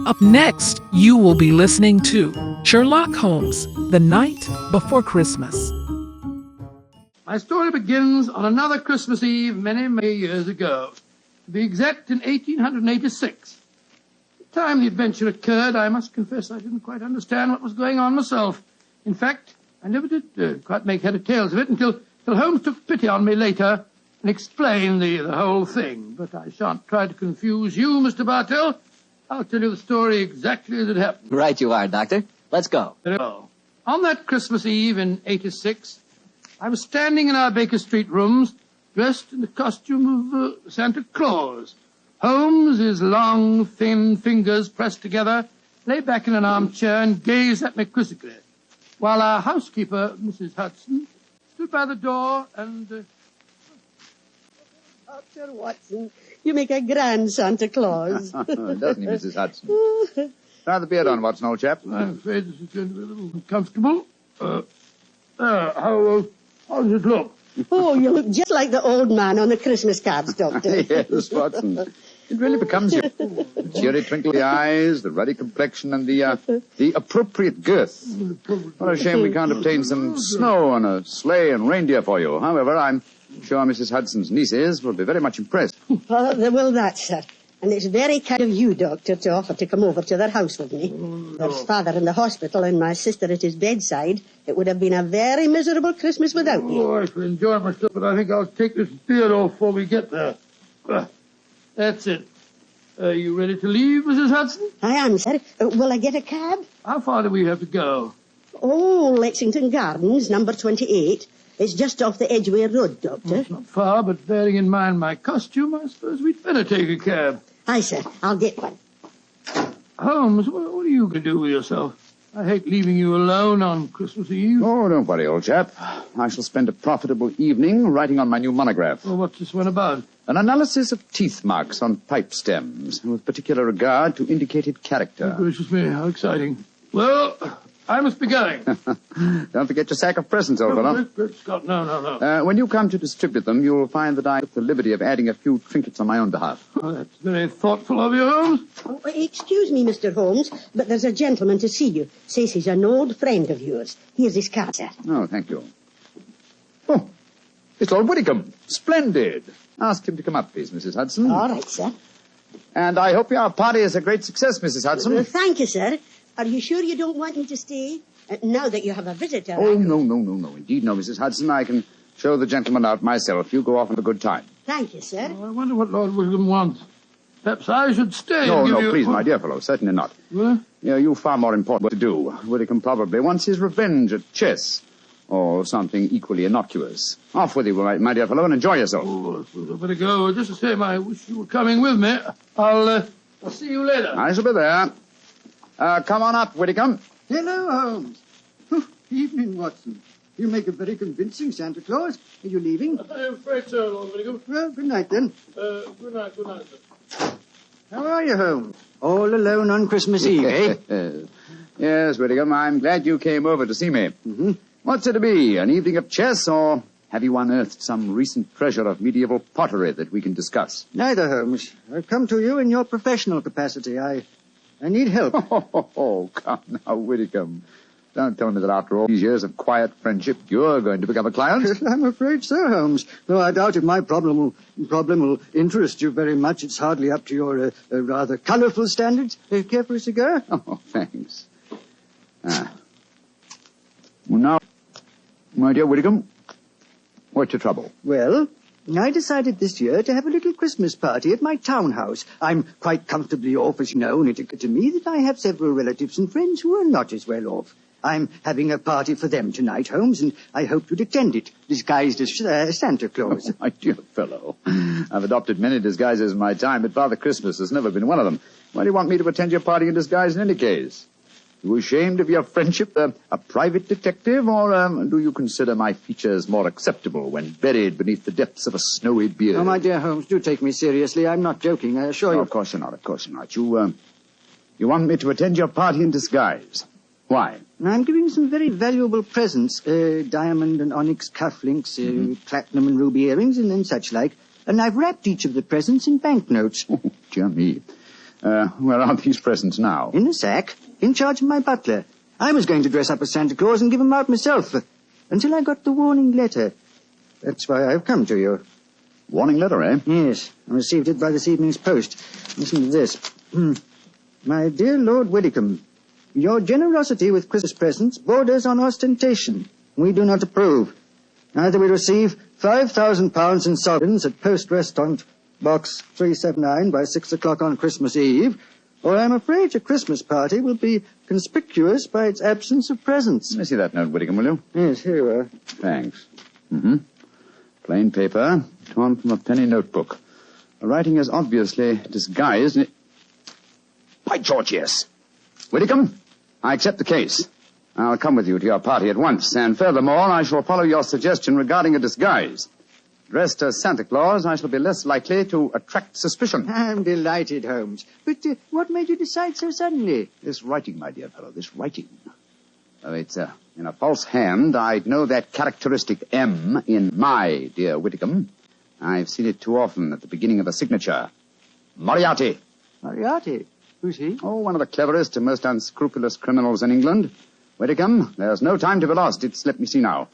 Speaker 2: Up next, you will be listening to Sherlock Holmes, The Night Before Christmas.
Speaker 8: My story begins on another Christmas Eve many years ago. To be exact, in 1886. The time the adventure occurred, I must confess I didn't quite understand what was going on myself. In fact, I never did quite make head or tails of it until Holmes took pity on me later and explained the whole thing. But I shan't try to confuse you, Mr. Bartell. I'll tell you the story exactly as it happened.
Speaker 9: Right you are, Doctor. Let's go.
Speaker 8: Very well. On that Christmas Eve in 86, I was standing in our Baker Street rooms, dressed in the costume of Santa Claus. Holmes, his long, thin fingers pressed together, lay back in an armchair and gazed at me quizzically, while our housekeeper, Mrs. Hudson, stood by the door and...
Speaker 10: Dr. Watson, you make a grand Santa Claus.
Speaker 11: Doesn't he, Mrs. Hudson? Try the beard on, Watson, old chap.
Speaker 8: I'm afraid this is going to be a little uncomfortable. How does it look?
Speaker 10: Oh, you look just like the old man on the Christmas cards, Doctor.
Speaker 11: Yes, Watson. It really becomes you. The cheery twinkle in the eyes, the ruddy complexion, and the appropriate girth. What a shame we can't obtain some snow on a sleigh and reindeer for you. However, I'm sure Mrs. Hudson's nieces will be very much impressed.
Speaker 10: Oh, they will that, sir. And it's very kind of you, Doctor, to offer to come over to their house with me. There's father in the hospital and my sister at his bedside. It would have been a very miserable Christmas without you.
Speaker 8: Oh, I shall enjoy myself, but I think I'll take this beard off before we get there. That's it. Are you ready to leave, Mrs. Hudson?
Speaker 10: I am, sir. Will I get a cab?
Speaker 8: How far do we have to go?
Speaker 10: Oh, Lexington Gardens, number 28. It's just off the Edgware Road, Doctor.
Speaker 8: Well, it's not far, but bearing in mind my costume, I suppose we'd better take a cab.
Speaker 10: Aye, sir. I'll get one.
Speaker 8: Holmes, what are you going to do with yourself? I hate leaving you alone on Christmas Eve.
Speaker 11: Oh, don't worry, old chap. I shall spend a profitable evening writing on my new monograph.
Speaker 8: Well, what's this one about?
Speaker 11: An analysis of teeth marks on pipe stems, with particular regard to indicated character.
Speaker 8: Oh, gracious me, how exciting. Well, I must be going.
Speaker 11: Don't forget your sack of presents, old fellow.
Speaker 8: Great Scott, no.
Speaker 11: When you come to distribute them, you'll find that I took the liberty of adding a few trinkets on my own behalf.
Speaker 8: Oh, that's very thoughtful of you, Holmes.
Speaker 10: Oh, excuse me, Mr. Holmes, but there's a gentleman to see you. Says he's an old friend of yours. Here's his card, sir.
Speaker 11: Oh, thank you. Oh, it's Lord Whittingham. Splendid. Ask him to come up, please, Mrs. Hudson.
Speaker 10: All right, sir.
Speaker 11: And I hope your party is a great success, Mrs. Hudson.
Speaker 10: Thank you, sir. Are you sure you don't want me to stay? Now that you have a visitor.
Speaker 11: Oh, no. Indeed, no, Mrs. Hudson. I can show the gentleman out myself. You go off and have a good time.
Speaker 10: Thank you, sir.
Speaker 8: Oh, I wonder what Lord William wants. Perhaps I should stay
Speaker 11: No,
Speaker 8: and give you...
Speaker 11: please, my dear fellow, certainly not.
Speaker 8: What?
Speaker 11: You've far more important work to do. Whittingham probably wants his revenge at chess. Or something equally innocuous. Off with you, my dear fellow, and enjoy yourself.
Speaker 8: Oh, I suppose I better go. Just the same, I wish you were coming with me. I'll see you later.
Speaker 11: I shall be there. Come on up, Whittingham.
Speaker 12: Hello, Holmes. Evening, Watson. You make a very convincing Santa Claus. Are you leaving?
Speaker 8: I'm afraid so, Lord Whittingham.
Speaker 12: Well, good night, then.
Speaker 8: Good night, sir.
Speaker 12: How are you, Holmes? All alone on Christmas Eve, eh?
Speaker 11: Yes, Whittingham, I'm glad you came over to see me. Mm-hmm. What's it to be, an evening of chess, or have you unearthed some recent treasure of medieval pottery that we can discuss?
Speaker 12: Neither, Holmes. I've come to you in your professional capacity. I need help.
Speaker 11: Oh, come now, Whittingham. Don't tell me that after all these years of quiet friendship, you're going to become a client.
Speaker 12: I'm afraid so, Holmes. Though I doubt if my problem will interest you very much. It's hardly up to your rather colourful standards. Care for a cigar?
Speaker 11: Oh, thanks. Well, now, my dear Whitcomb, what's your trouble?
Speaker 12: Well, I decided this year to have a little Christmas party at my townhouse. I'm quite comfortably off, as you know, and it occurred to me that I have several relatives and friends who are not as well off. I'm having a party for them tonight, Holmes, and I hope you'd attend it, disguised as Santa Claus.
Speaker 11: Oh, my dear fellow. I've adopted many disguises in my time, but Father Christmas has never been one of them. Why do you want me to attend your party in disguise in any case? Are you ashamed of your friendship, a private detective, or do you consider my features more acceptable when buried beneath the depths of a snowy beard?
Speaker 12: Oh, my dear Holmes, do take me seriously. I'm not joking, I assure you.
Speaker 11: Of course you're not, of course you're not. You want me to attend your party in disguise. Why?
Speaker 12: I'm giving some very valuable presents, diamond and onyx cufflinks, platinum and ruby earrings, and such like. And I've wrapped each of the presents in banknotes.
Speaker 11: Oh, dear me. Where are these presents now?
Speaker 12: In a sack, in charge of my butler. I was going to dress up as Santa Claus and give them out myself, until I got the warning letter. That's why I've come to you.
Speaker 11: Warning letter, eh?
Speaker 12: Yes, I received it by this evening's post. Listen to this. My dear Lord Widdicombe, your generosity with Christmas presents borders on ostentation. We do not approve. Either we receive £5,000 in sovereigns at Post Restaurant, Box 379 by 6 o'clock on Christmas Eve, or I'm afraid your Christmas party will be conspicuous by its absence of presents.
Speaker 11: Let me see that note, Whittingham, will you?
Speaker 12: Yes, here you are.
Speaker 11: Thanks. Plain paper, torn from a penny notebook. The writing is obviously disguised. By George, yes. Whittingham, I accept the case. I'll come with you to your party at once, and furthermore, I shall follow your suggestion regarding a disguise. Dressed as Santa Claus, I shall be less likely to attract suspicion.
Speaker 12: I'm delighted, Holmes. But what made you decide so suddenly?
Speaker 11: This writing, my dear fellow, this writing. Oh, it's in a false hand. I'd know that characteristic M in my dear Whittingham. I've seen it too often at the beginning of a signature. Moriarty.
Speaker 12: Moriarty? Who's he?
Speaker 11: Oh, one of the cleverest and most unscrupulous criminals in England. Whittingham, there's no time to be lost. Let me see now.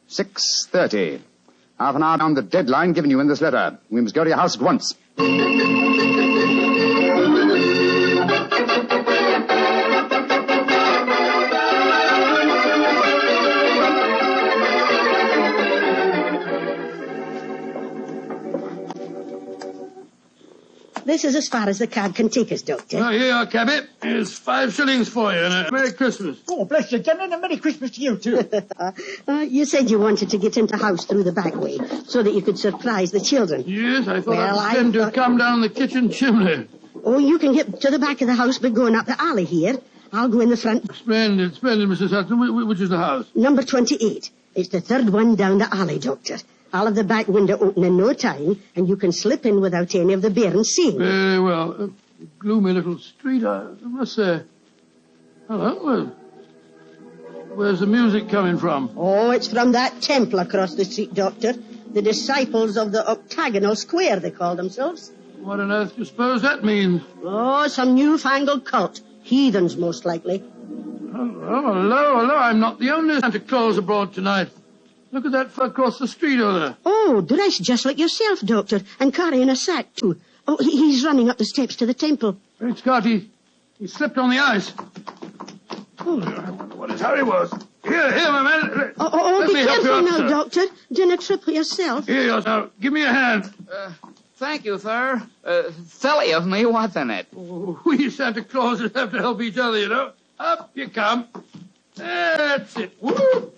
Speaker 11: 6:30. Half an hour down the deadline given you in this letter. We must go to your house at once.
Speaker 10: This is as far as the cab can take us, Doctor.
Speaker 8: Oh, here you are, cabby. Here's 5 shillings for you, and a Merry Christmas.
Speaker 12: Oh, bless you, Jen, and a Merry Christmas to you, too.
Speaker 10: You said you wanted to get into the house through the back way, so that you could surprise the children.
Speaker 8: Yes, I thought I'd send to come down the kitchen chimney.
Speaker 10: Oh, you can get to the back of the house by going up the alley here. I'll go in the front.
Speaker 8: Splendid, Mrs. Hudson. Which is the house?
Speaker 10: Number 28. It's the third one down the alley, Doctor. I'll have the back window open in no time, and you can slip in without any of the bairns seeing.
Speaker 8: Very well. Gloomy little street, I must say. Hello. Where's the music coming from?
Speaker 10: Oh, it's from that temple across the street, Doctor. The disciples of the octagonal square, they call themselves.
Speaker 8: What on earth do you suppose that means?
Speaker 10: Oh, some newfangled cult. Heathens, most likely.
Speaker 8: Hello. I'm not the only Santa Claus abroad tonight. Look at that fella across the street over there.
Speaker 10: Oh, dressed just like yourself, Doctor, and carrying a sack, too. Oh, he's running up the steps to the temple.
Speaker 8: Great Scott, he slipped on the ice. Oh, I wonder what his hurry was. Here, my man.
Speaker 10: Oh, be careful now, Doctor. Dinna trip yourself.
Speaker 8: Here you are, now. Give me a hand.
Speaker 13: Thank you, sir. Silly of me, wasn't it?
Speaker 8: Oh, we Santa Clauses have to help each other, you know. Up you come. That's it. Woo!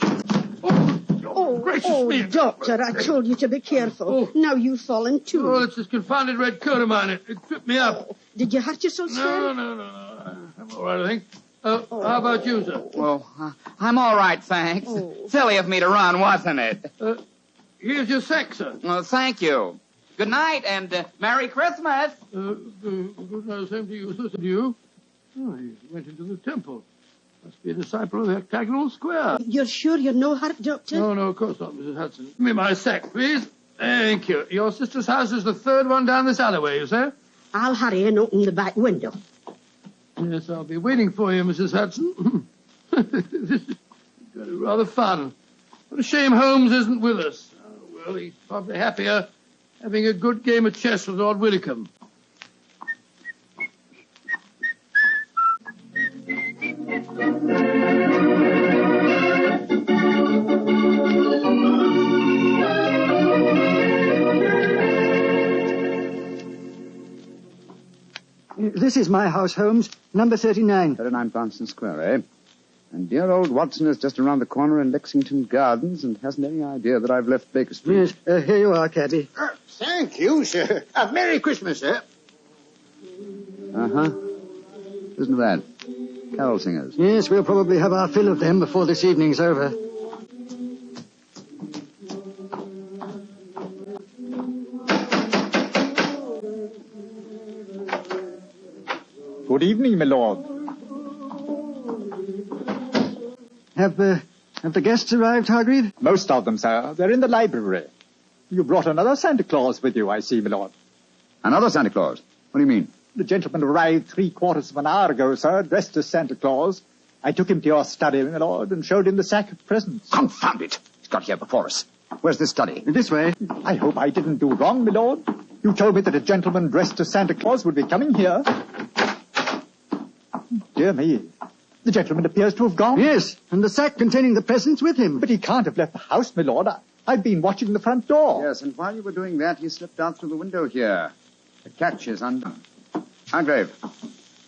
Speaker 8: Oh, gracious me.
Speaker 10: Doctor, I told you to be careful. Oh. Now you've fallen, too.
Speaker 8: Oh, it's this confounded red coat of mine. It tripped me up.
Speaker 10: Oh. Did you hurt yourself, sir?
Speaker 8: No. I'm all right, I think. How about you, sir?
Speaker 13: Well, I'm all right, thanks. Oh. Silly of me to run, wasn't it?
Speaker 8: Here's your sack, sir.
Speaker 13: Well, thank you. Good night, and Merry Christmas.
Speaker 8: Good night, same to you. Listen to you. Oh, he went into the temple. Must be a disciple of the octagonal square.
Speaker 10: You're sure you're no hurt, Doctor?
Speaker 8: No, of course not, Mrs. Hudson. Give me my sack, please. Thank you. Your sister's house is the third one down this alleyway, you say?
Speaker 10: I'll hurry and open the back window.
Speaker 8: Yes, I'll be waiting for you, Mrs. Hudson. This is rather fun. What a shame Holmes isn't with us. Oh, well, he's probably happier having a good game of chess with Lord Willicombe.
Speaker 12: This is my house, Holmes. Number 39.
Speaker 11: 39 Branston Square, eh? And dear old Watson is just around the corner in Lexington Gardens and hasn't any idea that I've left Baker Street.
Speaker 12: Yes, here you are, Caddy.
Speaker 14: Thank you, sir. Merry Christmas, sir.
Speaker 11: Uh-huh. Listen to that. Carol singers.
Speaker 12: Yes, we'll probably have our fill of them before this evening's over.
Speaker 15: Good evening, my lord.
Speaker 12: Have the guests arrived, Hargreave?
Speaker 15: Most of them, sir. They're in the library. You brought another Santa Claus with you, I see, my lord.
Speaker 11: Another Santa Claus? What do you mean?
Speaker 15: The gentleman arrived 3/4 of an hour ago, sir, dressed as Santa Claus. I took him to your study, my lord, and showed him the sack of presents.
Speaker 11: Confound it! He's got here before us. Where's this study?
Speaker 12: This way.
Speaker 15: I hope I didn't do wrong, my lord. You told me that a gentleman dressed as Santa Claus would be coming here. Dear me. The gentleman appears to have gone.
Speaker 12: Yes, and the sack containing the presents with him.
Speaker 15: But he can't have left the house, my lord. I've been watching the front door.
Speaker 11: Yes, and while you were doing that, he slipped out through the window here. The catch is undone. Hargrave,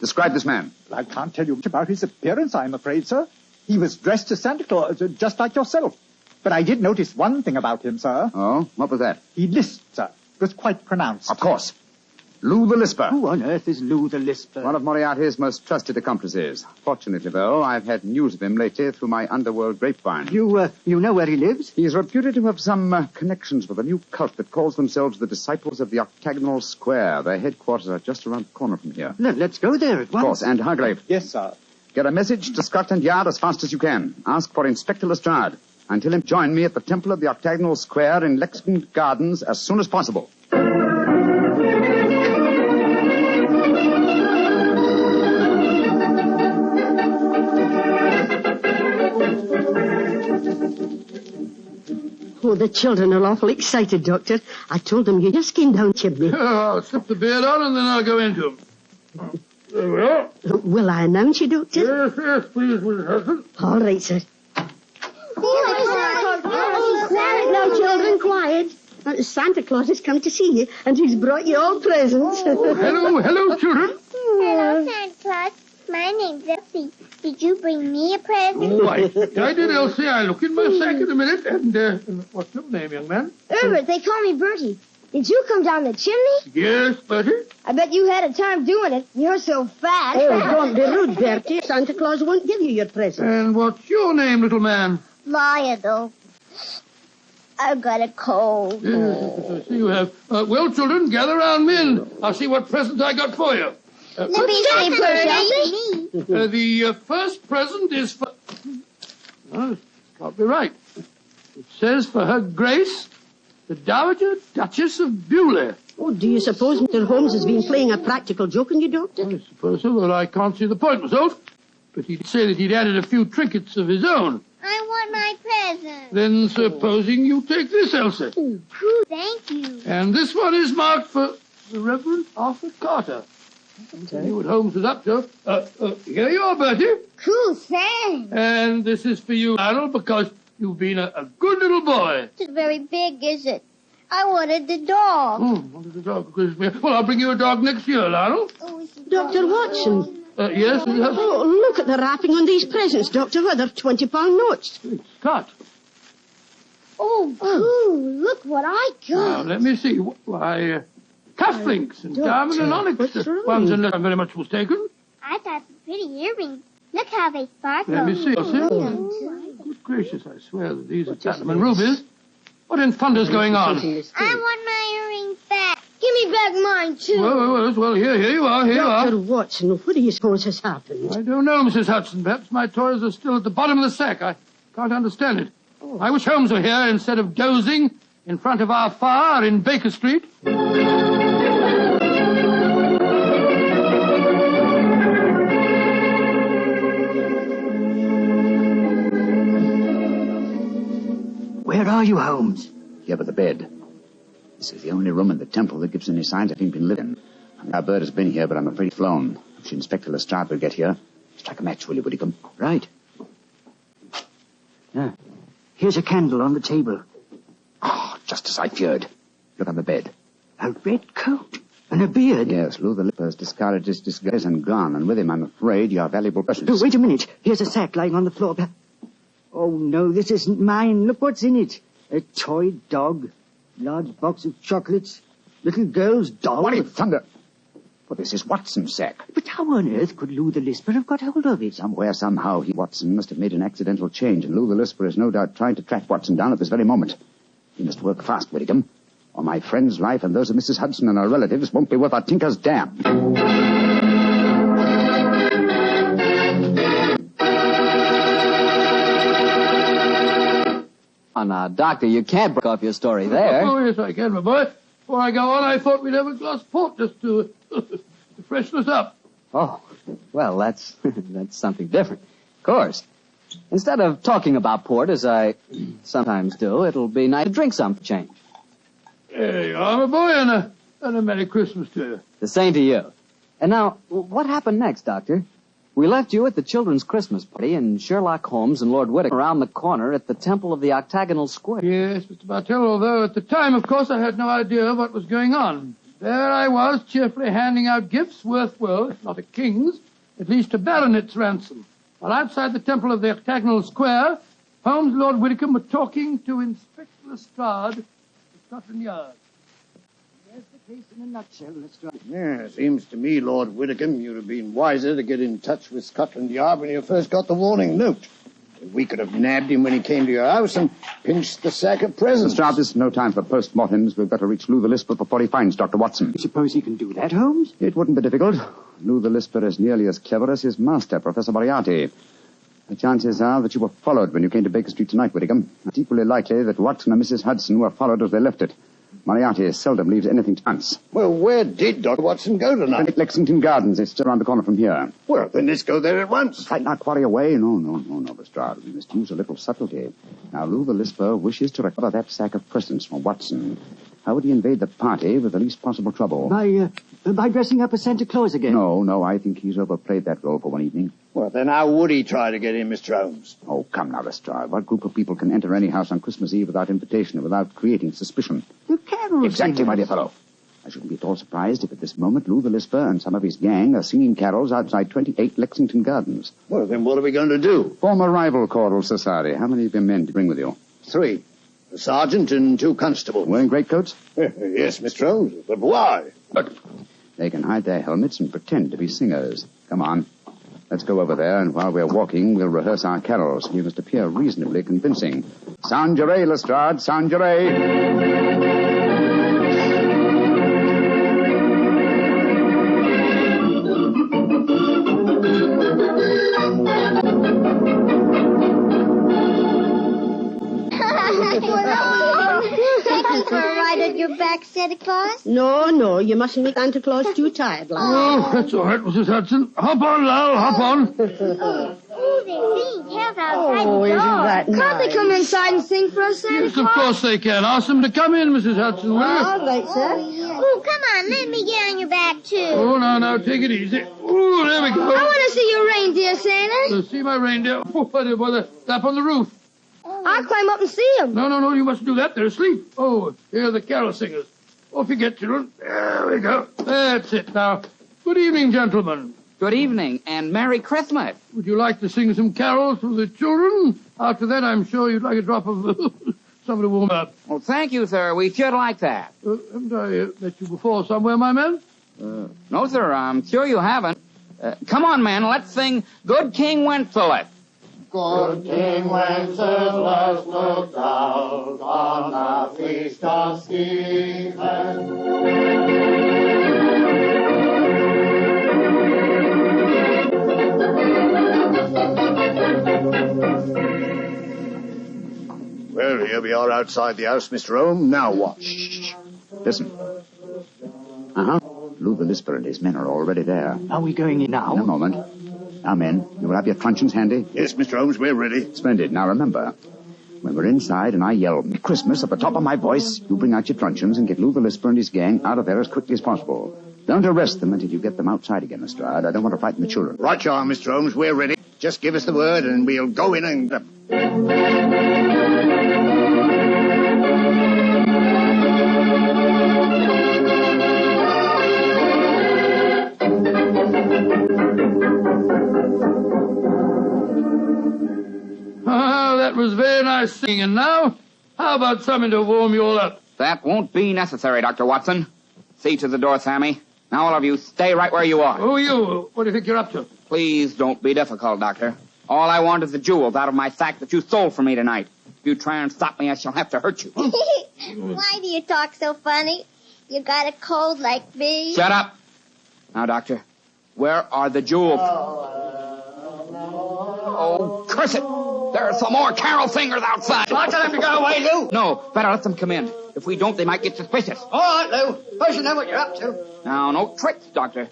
Speaker 11: describe this man.
Speaker 15: I can't tell you much about his appearance, I'm afraid, sir. He was dressed as Santa Claus, just like yourself. But I did notice one thing about him, sir.
Speaker 11: Oh, what was that?
Speaker 15: He lisped, sir. It was quite pronounced.
Speaker 11: Of course. Lou the Lisper.
Speaker 12: Who on earth is Lou the Lisper?
Speaker 11: One of Moriarty's most trusted accomplices. Fortunately, though, I've had news of him lately through my underworld grapevine.
Speaker 12: You know where he lives?
Speaker 11: He's reputed to have some connections with a new cult that calls themselves the Disciples of the Octagonal Square. Their headquarters are just around the corner from here.
Speaker 12: Let's go there at once.
Speaker 11: Of course, and Hargrave.
Speaker 15: Yes, sir.
Speaker 11: Get a message to Scotland Yard as fast as you can. Ask for Inspector Lestrade. And tell him to join me at the Temple of the Octagonal Square in Lexington Gardens as soon as possible.
Speaker 10: Oh, the children are awful excited, Doctor. I told them you just came down chimney.
Speaker 8: I'll slip the beard on and then I'll go into them. There we are.
Speaker 10: Will I announce you, Doctor?
Speaker 8: Yes, please, Mrs. Hudson.
Speaker 10: All right, sir. Now, children, quiet. Santa Claus has come to see you, and he's brought you all presents.
Speaker 8: Hello, children.
Speaker 16: Hello, Santa Claus. My name's Elsie. Did you bring me a present?
Speaker 8: Oh, I did, Elsie. I'll look in my sack in a minute. And what's your name, young man?
Speaker 16: Herbert, they call me Bertie. Did you come down the chimney?
Speaker 8: Yes, Bertie.
Speaker 16: I bet you had a time doing it. You're so fat.
Speaker 10: Oh, don't be rude, Bertie. Santa Claus won't give you your present.
Speaker 8: And what's your name, little man?
Speaker 16: Lionel. I've got a cold.
Speaker 8: Yes, I see you have. Well, children, gather round me and I'll see what present I got for you.
Speaker 16: Let me see, Bertie.
Speaker 8: The first present is for... Oh, can't be right. It says for Her Grace, the Dowager Duchess of Bewley.
Speaker 10: Oh, do you suppose Mr. Holmes has been playing a practical joke on you, Doctor?
Speaker 8: I suppose so, but I can't see the point myself. But he'd say that he'd added a few trinkets of his own.
Speaker 16: I want my present.
Speaker 8: Then supposing you take this, Elsa.
Speaker 16: Cool, thank you.
Speaker 8: And this one is marked for the Reverend Arthur Carter. I'll tell you what Holmes is up to. Here you are, Bertie.
Speaker 16: Cool, thanks.
Speaker 8: And this is for you, Arnold, because you've been a good little boy.
Speaker 16: It's very big, is it? I wanted the dog.
Speaker 8: Wanted the dog. Well, I'll bring you a dog next year, Arnold.
Speaker 10: Dr. Watson.
Speaker 8: Yes?
Speaker 10: Oh, look at the wrapping on these presents, Doctor. They're £20 notes.
Speaker 8: Scott.
Speaker 16: Oh, cool. Look what I
Speaker 8: Now,
Speaker 16: got.
Speaker 8: let me see. Why, cufflinks and diamond and onyx.
Speaker 10: What's wrong?
Speaker 8: Ones unless I'm very much mistaken.
Speaker 16: I got some pretty earrings. Look how they sparkle.
Speaker 8: Let me see. Good gracious, I swear that these are platinum and rubies. What in thunder's going on?
Speaker 16: I want my earrings back. Give me back mine, too.
Speaker 8: Well, here you are, here you are.
Speaker 10: Dr. Watson, what do you suppose has happened?
Speaker 8: I don't know, Mrs. Hudson. Perhaps my toys are still at the bottom of the sack. I can't understand it. I wish Holmes were here instead of dozing in front of our fire in Baker Street.
Speaker 12: Where are you, Holmes?
Speaker 11: Here by the bed. This is the only room in the temple that gives any signs of having been living. Our bird has been here, but I'm afraid he's flown. If Inspector Lestrade will get here, strike a match, will you, Whitcomb?
Speaker 12: Right. Yeah. Here's a candle on the table.
Speaker 11: Oh, just as I feared. Look on the bed.
Speaker 12: A red coat and a beard.
Speaker 11: Yes, Lou the Lipper has discarded his disguise and gone, and with him, I'm afraid, your valuable persons.
Speaker 12: Oh, wait a minute. Here's a sack lying on the floor. Oh, no, this isn't mine. Look what's in it. A toy dog, large box of chocolates, little girl's doll.
Speaker 11: What in thunder? Well, this is Watson's sack.
Speaker 12: But how on earth could Lou the Lisper have got hold of it?
Speaker 11: Somewhere, somehow, Watson must have made an accidental change, and Lou the Lisper is no doubt trying to track Watson down at this very moment. He must work fast, Whitcomb, or my friend's life and those of Mrs. Hudson and her relatives won't be worth a tinker's damn.
Speaker 9: Oh, now, Doctor, you can't break off your story there.
Speaker 8: Oh, yes, I can, my boy. Before I go on, I thought we'd have a glass of port just to freshen us up.
Speaker 9: Oh, well, that's that's something different. Of course. Instead of talking about port, as I sometimes do, it'll be nice to drink some for change.
Speaker 8: There you are, my boy, and a Merry Christmas to you.
Speaker 9: The same to you. And now, what happened next, Doctor? We left you at the children's Christmas party, and Sherlock Holmes and Lord Whitcomb around the corner at the Temple of the Octagonal Square.
Speaker 8: Yes, Mr. Bartell, although at the time, of course, I had no idea what was going on. There I was, cheerfully handing out gifts worth, well, if not a king's, at least a baronet's ransom. While outside the Temple of the Octagonal Square, Holmes and Lord Whitcomb were talking to Inspector Lestrade of Scotland Yard.
Speaker 12: There's the case in a nutshell, Lestrade.
Speaker 14: Yeah, seems to me, Lord Whitcomb, you'd have been wiser to get in touch with Scotland Yard when you first got the warning note. We could have nabbed him when he came to your house and pinched the sack of presents.
Speaker 11: Lestrade, this is no time for post-mortems. We've got to reach Lou the Lisper before he finds Dr. Watson.
Speaker 12: You suppose he can do that, Holmes?
Speaker 11: It wouldn't be difficult. Lou the Lisper is nearly as clever as his master, Professor Moriarty. The chances are that you were followed when you came to Baker Street tonight, Whitcomb. It's equally likely that Watson and Mrs. Hudson were followed as they left it. Moriarty seldom leaves anything to chance.
Speaker 14: Well, where did Dr. Watson go tonight?
Speaker 11: Lexington Gardens. It's just around the corner from here.
Speaker 14: Well, then let's go there at once.
Speaker 11: Fight not quarry away. No, Lestrade. We must use a little subtlety. Now, Lou the Lisper wishes to recover that sack of presents from Watson. How would he invade the party with the least possible trouble?
Speaker 12: By dressing up as Santa Claus again?
Speaker 11: No, I think he's overplayed that role for one evening.
Speaker 14: Well, then how would he try to get in, Mr. Holmes?
Speaker 11: Oh, come now, Lestrade. What group of people can enter any house on Christmas Eve without invitation and without creating suspicion?
Speaker 12: The carols.
Speaker 11: Exactly, my dear fellow. I shouldn't be at all surprised if at this moment Lou the Lisper and some of his gang are singing carols outside 28 Lexington Gardens.
Speaker 14: Well, then what are we going to do?
Speaker 11: Form a rival choral society. How many of your men do you bring with you?
Speaker 14: 3. A sergeant and 2 constables.
Speaker 11: Wearing greatcoats?
Speaker 14: Yes, Mr. Holmes. But why?
Speaker 11: Look, they can hide their helmets and pretend to be singers. Come on. Let's go over there, and while we're walking, we'll rehearse our carols. We must appear reasonably convincing. Sound your A, Lestrade. Sound your A.
Speaker 16: For a ride at your back, Santa Claus?
Speaker 10: No, you mustn't make Santa Claus too tired, lad.
Speaker 8: Oh, that's all right, Mrs. Hudson. Hop on, Lal, hop on.
Speaker 16: Oh, they sing carols outside
Speaker 10: Oh,
Speaker 16: the
Speaker 10: isn't
Speaker 16: door.
Speaker 10: that nice?
Speaker 16: Can't they come inside and sing for us, Santa
Speaker 8: Yes,
Speaker 16: Claus?
Speaker 8: of course they can. Ask them to come in, Mrs. Hudson, will you?
Speaker 10: All right, sir.
Speaker 16: Oh, come on, let me get on your back, too.
Speaker 8: Oh, now, take it easy. Oh, there we go.
Speaker 16: I want to see your reindeer, Santa.
Speaker 8: See my reindeer. Oh, they're up on the roof.
Speaker 16: I'll climb up and see them.
Speaker 8: No, you mustn't do that. They're asleep. Oh, here are the carol singers. Off you get, children. There we go. That's it. Now, good evening, gentlemen.
Speaker 13: Good evening, and Merry Christmas.
Speaker 8: Would you like to sing some carols for the children? After that, I'm sure you'd like a drop of something to warm up.
Speaker 13: Well, thank you, sir. We should like that.
Speaker 8: Haven't I met you before somewhere, my man?
Speaker 13: No, sir, I'm sure you haven't. Come on, man, let's sing Good King Wenceslas.
Speaker 17: Good King Wenceslas looked out on the feast of Stephen.
Speaker 14: Well, here we are outside the house, Mr. Holmes. Now what?
Speaker 11: Shh. Listen. Lou the Lisper and his men are already there.
Speaker 12: Are we going in now?
Speaker 11: In a moment. Now, men, you will have your truncheons handy?
Speaker 14: Yes, Mr. Holmes, we're ready.
Speaker 11: Splendid. Now, remember, When we're inside and I yell, "Merry Christmas," at the top of my voice, you bring out your truncheons and get Lou the Lisper and his gang out of there as quickly as possible. Don't arrest them until you get them outside again, Lestrade. I don't want to frighten the children.
Speaker 14: Right you are, Mr. Holmes. We're ready. Just give us the word and we'll go in and...
Speaker 8: That was very nice singing. And now, how about something to warm you all up?
Speaker 13: That won't be necessary, Dr. Watson. See to the door, Sammy. Now all of you stay right where you are.
Speaker 8: Who are you? What do you think you're up to?
Speaker 13: Please don't be difficult, Doctor. All I want is the jewels out of my sack that you stole from me tonight. If you try and stop me, I shall have to hurt you.
Speaker 16: Why do you talk so funny? You got a cold like me?
Speaker 13: Shut up. Now, Doctor, where are the jewels? Oh, curse it! There are some more carol singers outside.
Speaker 14: I'll tell them to go away, Lou.
Speaker 13: No, better let them come in. If we don't, they might get suspicious.
Speaker 14: All right, Lou. I should know what you're up to.
Speaker 13: Now, no tricks, Doctor.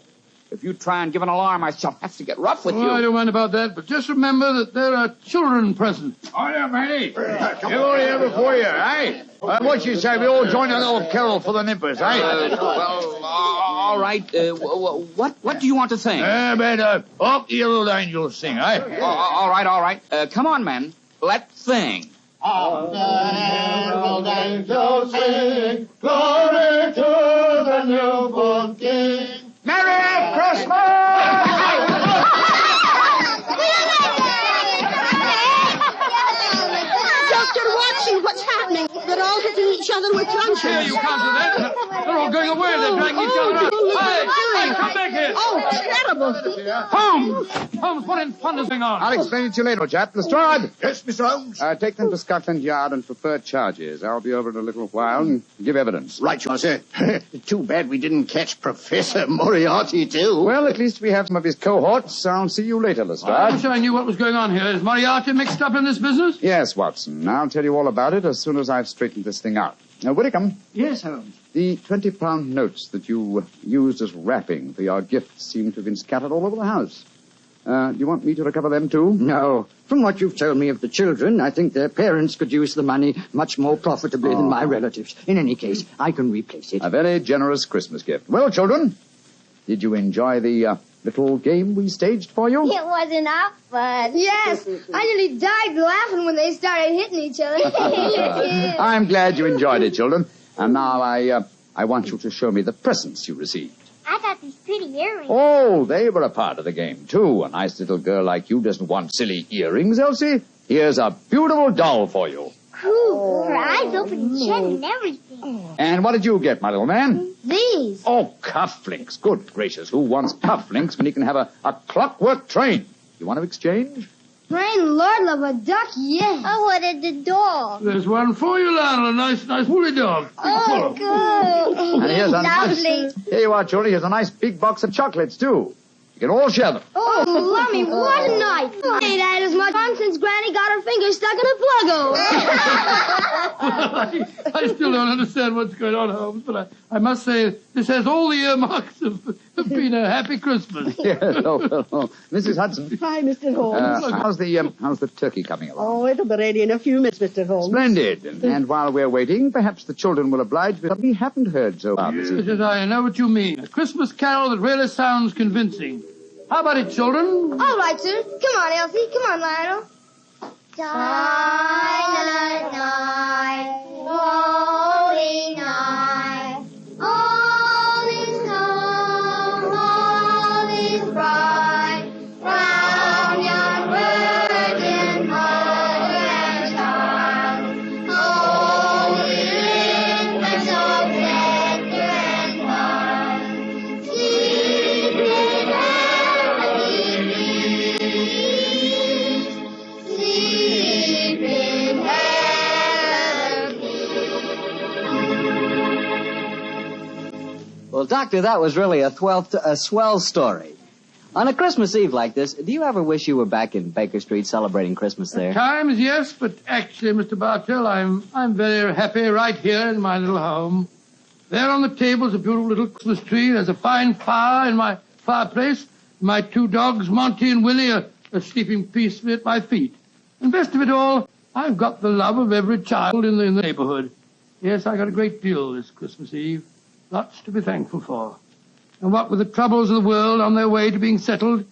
Speaker 13: If you try and give an alarm, I shall have to get rough with you.
Speaker 8: I don't mind about that, but just remember that there are children present.
Speaker 18: Oh, yeah, Manny. You're all here before you, eh? What you say, we all join a little carol for the nippers, eh?
Speaker 13: All right. What do you want to sing?
Speaker 18: Up the little angels sing, eh?
Speaker 13: All right. Come on, men. Let's sing.
Speaker 17: Up the herald angels sing, glory to the newborn King.
Speaker 18: Merry Christmas!
Speaker 10: Dr. Watson, what's happening? They're all hitting each other with truncheons.
Speaker 8: Here, you can't do that. They're all going away. They're dragging each other out. Hey, come back here.
Speaker 10: Oh, terrible.
Speaker 8: Holmes, what in fun is going on?
Speaker 11: I'll explain it to you later, chap. Lestrade.
Speaker 14: Yes, Mr. Holmes?
Speaker 11: Take them to Scotland Yard and prefer charges. I'll be over in a little while and give evidence.
Speaker 14: Right you are, sir. Too bad we didn't catch Professor Moriarty, too.
Speaker 11: Well, at least we have some of his cohorts. I'll see you later, Lestrade.
Speaker 8: I wish I knew what was going on here. Is Moriarty mixed up in this business?
Speaker 11: Yes, Watson. I'll tell you all about it as soon as I've straightened this thing out. Now, Whitcomb.
Speaker 12: Yes, Holmes.
Speaker 11: The 20-pound notes that you used as wrapping for your gifts seem to have been scattered all over the house. Do you want me to recover them, too?
Speaker 12: No. From what you've told me of the children, I think their parents could use the money much more profitably than my relatives. In any case, I can replace it.
Speaker 11: A very generous Christmas gift. Well, children, did you enjoy the little game we staged for you?
Speaker 16: It was enough fun.
Speaker 19: Yes, I nearly died laughing when they started hitting each other.
Speaker 11: I'm glad you enjoyed it, children. And now I want you to show me the presents you received.
Speaker 16: I got these pretty earrings.
Speaker 11: Oh, they were a part of the game, too. A nice little girl like you doesn't want silly earrings, Elsie. Here's a beautiful doll for you.
Speaker 16: Cool. Her eyes open and shut and everything.
Speaker 11: And what did you get, my little man?
Speaker 19: These.
Speaker 11: Oh, cufflinks. Good gracious. Who wants cufflinks when he can have a clockwork train? You want to exchange?
Speaker 19: Rain, Lord love a duck, yes.
Speaker 16: I wanted the dog.
Speaker 8: There's one for you, Lionel. A nice woolly dog.
Speaker 16: Oh, good.
Speaker 11: And here's a
Speaker 16: Lovely.
Speaker 11: Here you are, children. Here's a nice big box of chocolates, too. You can all share them.
Speaker 19: Oh, Lummy, what a night. I ain't had as much fun since Granny got her finger stuck in a pluggo.
Speaker 8: I still don't understand what's going on, Holmes, but I must say this has all the earmarks of being a happy Christmas.
Speaker 11: Yes, Mrs. Hudson.
Speaker 10: Hi, Mr. Holmes.
Speaker 11: How's the turkey coming along?
Speaker 10: Oh, it'll be ready in a few minutes, Mr. Holmes.
Speaker 11: Splendid. And while we're waiting, perhaps the children will oblige me. We haven't heard so far this evening.
Speaker 8: Yes, I know what you mean. A Christmas carol that really sounds convincing. How about it, children?
Speaker 19: All right, sir. Come on, Elsie. Come on, Lionel.
Speaker 16: Silent night, holy night, all is calm, all is bright, round yon virgin mother and child, holy infant, so tender and mild, sleep in heavenly peace, sleep in
Speaker 9: Well, Doctor, that was really a swell story. On a Christmas Eve like this, do you ever wish you were back in Baker Street celebrating Christmas there?
Speaker 8: At times, yes, but actually, Mr. Bartell, I'm very happy right here in my little home. There on the table is a beautiful little Christmas tree. There's a fine fire in my fireplace. My two dogs, Monty and Willie, are sleeping peacefully at my feet. And best of it all, I've got the love of every child in the neighborhood. Yes, I got a great deal this Christmas Eve. Lots to be thankful for. And what with the troubles of the world on their way to being settled,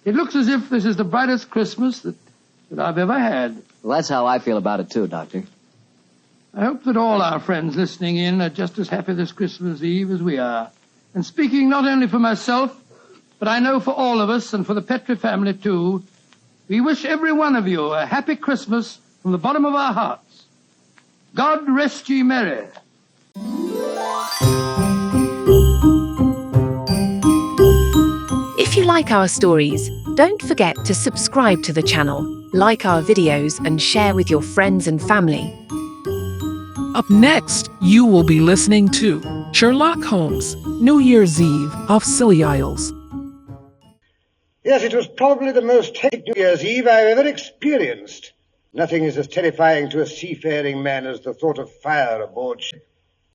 Speaker 8: it looks as if this is the brightest Christmas that I've ever had.
Speaker 9: Well, that's how I feel about it, too, Doctor.
Speaker 8: I hope that all our friends listening in are just as happy this Christmas Eve as we are. And speaking not only for myself, but I know for all of us and for the Petrie family, too, we wish every one of you a happy Christmas from the bottom of our hearts. God rest ye merry.
Speaker 7: If you like our stories, don't forget to subscribe to the channel, like our videos, and share with your friends and family.
Speaker 2: Up next, you will be listening to Sherlock Holmes, New Year's Eve off Scilly Isles.
Speaker 20: Yes, it was probably the most hectic New Year's Eve I've ever experienced. Nothing is as terrifying to a seafaring man as the thought of fire aboard ship.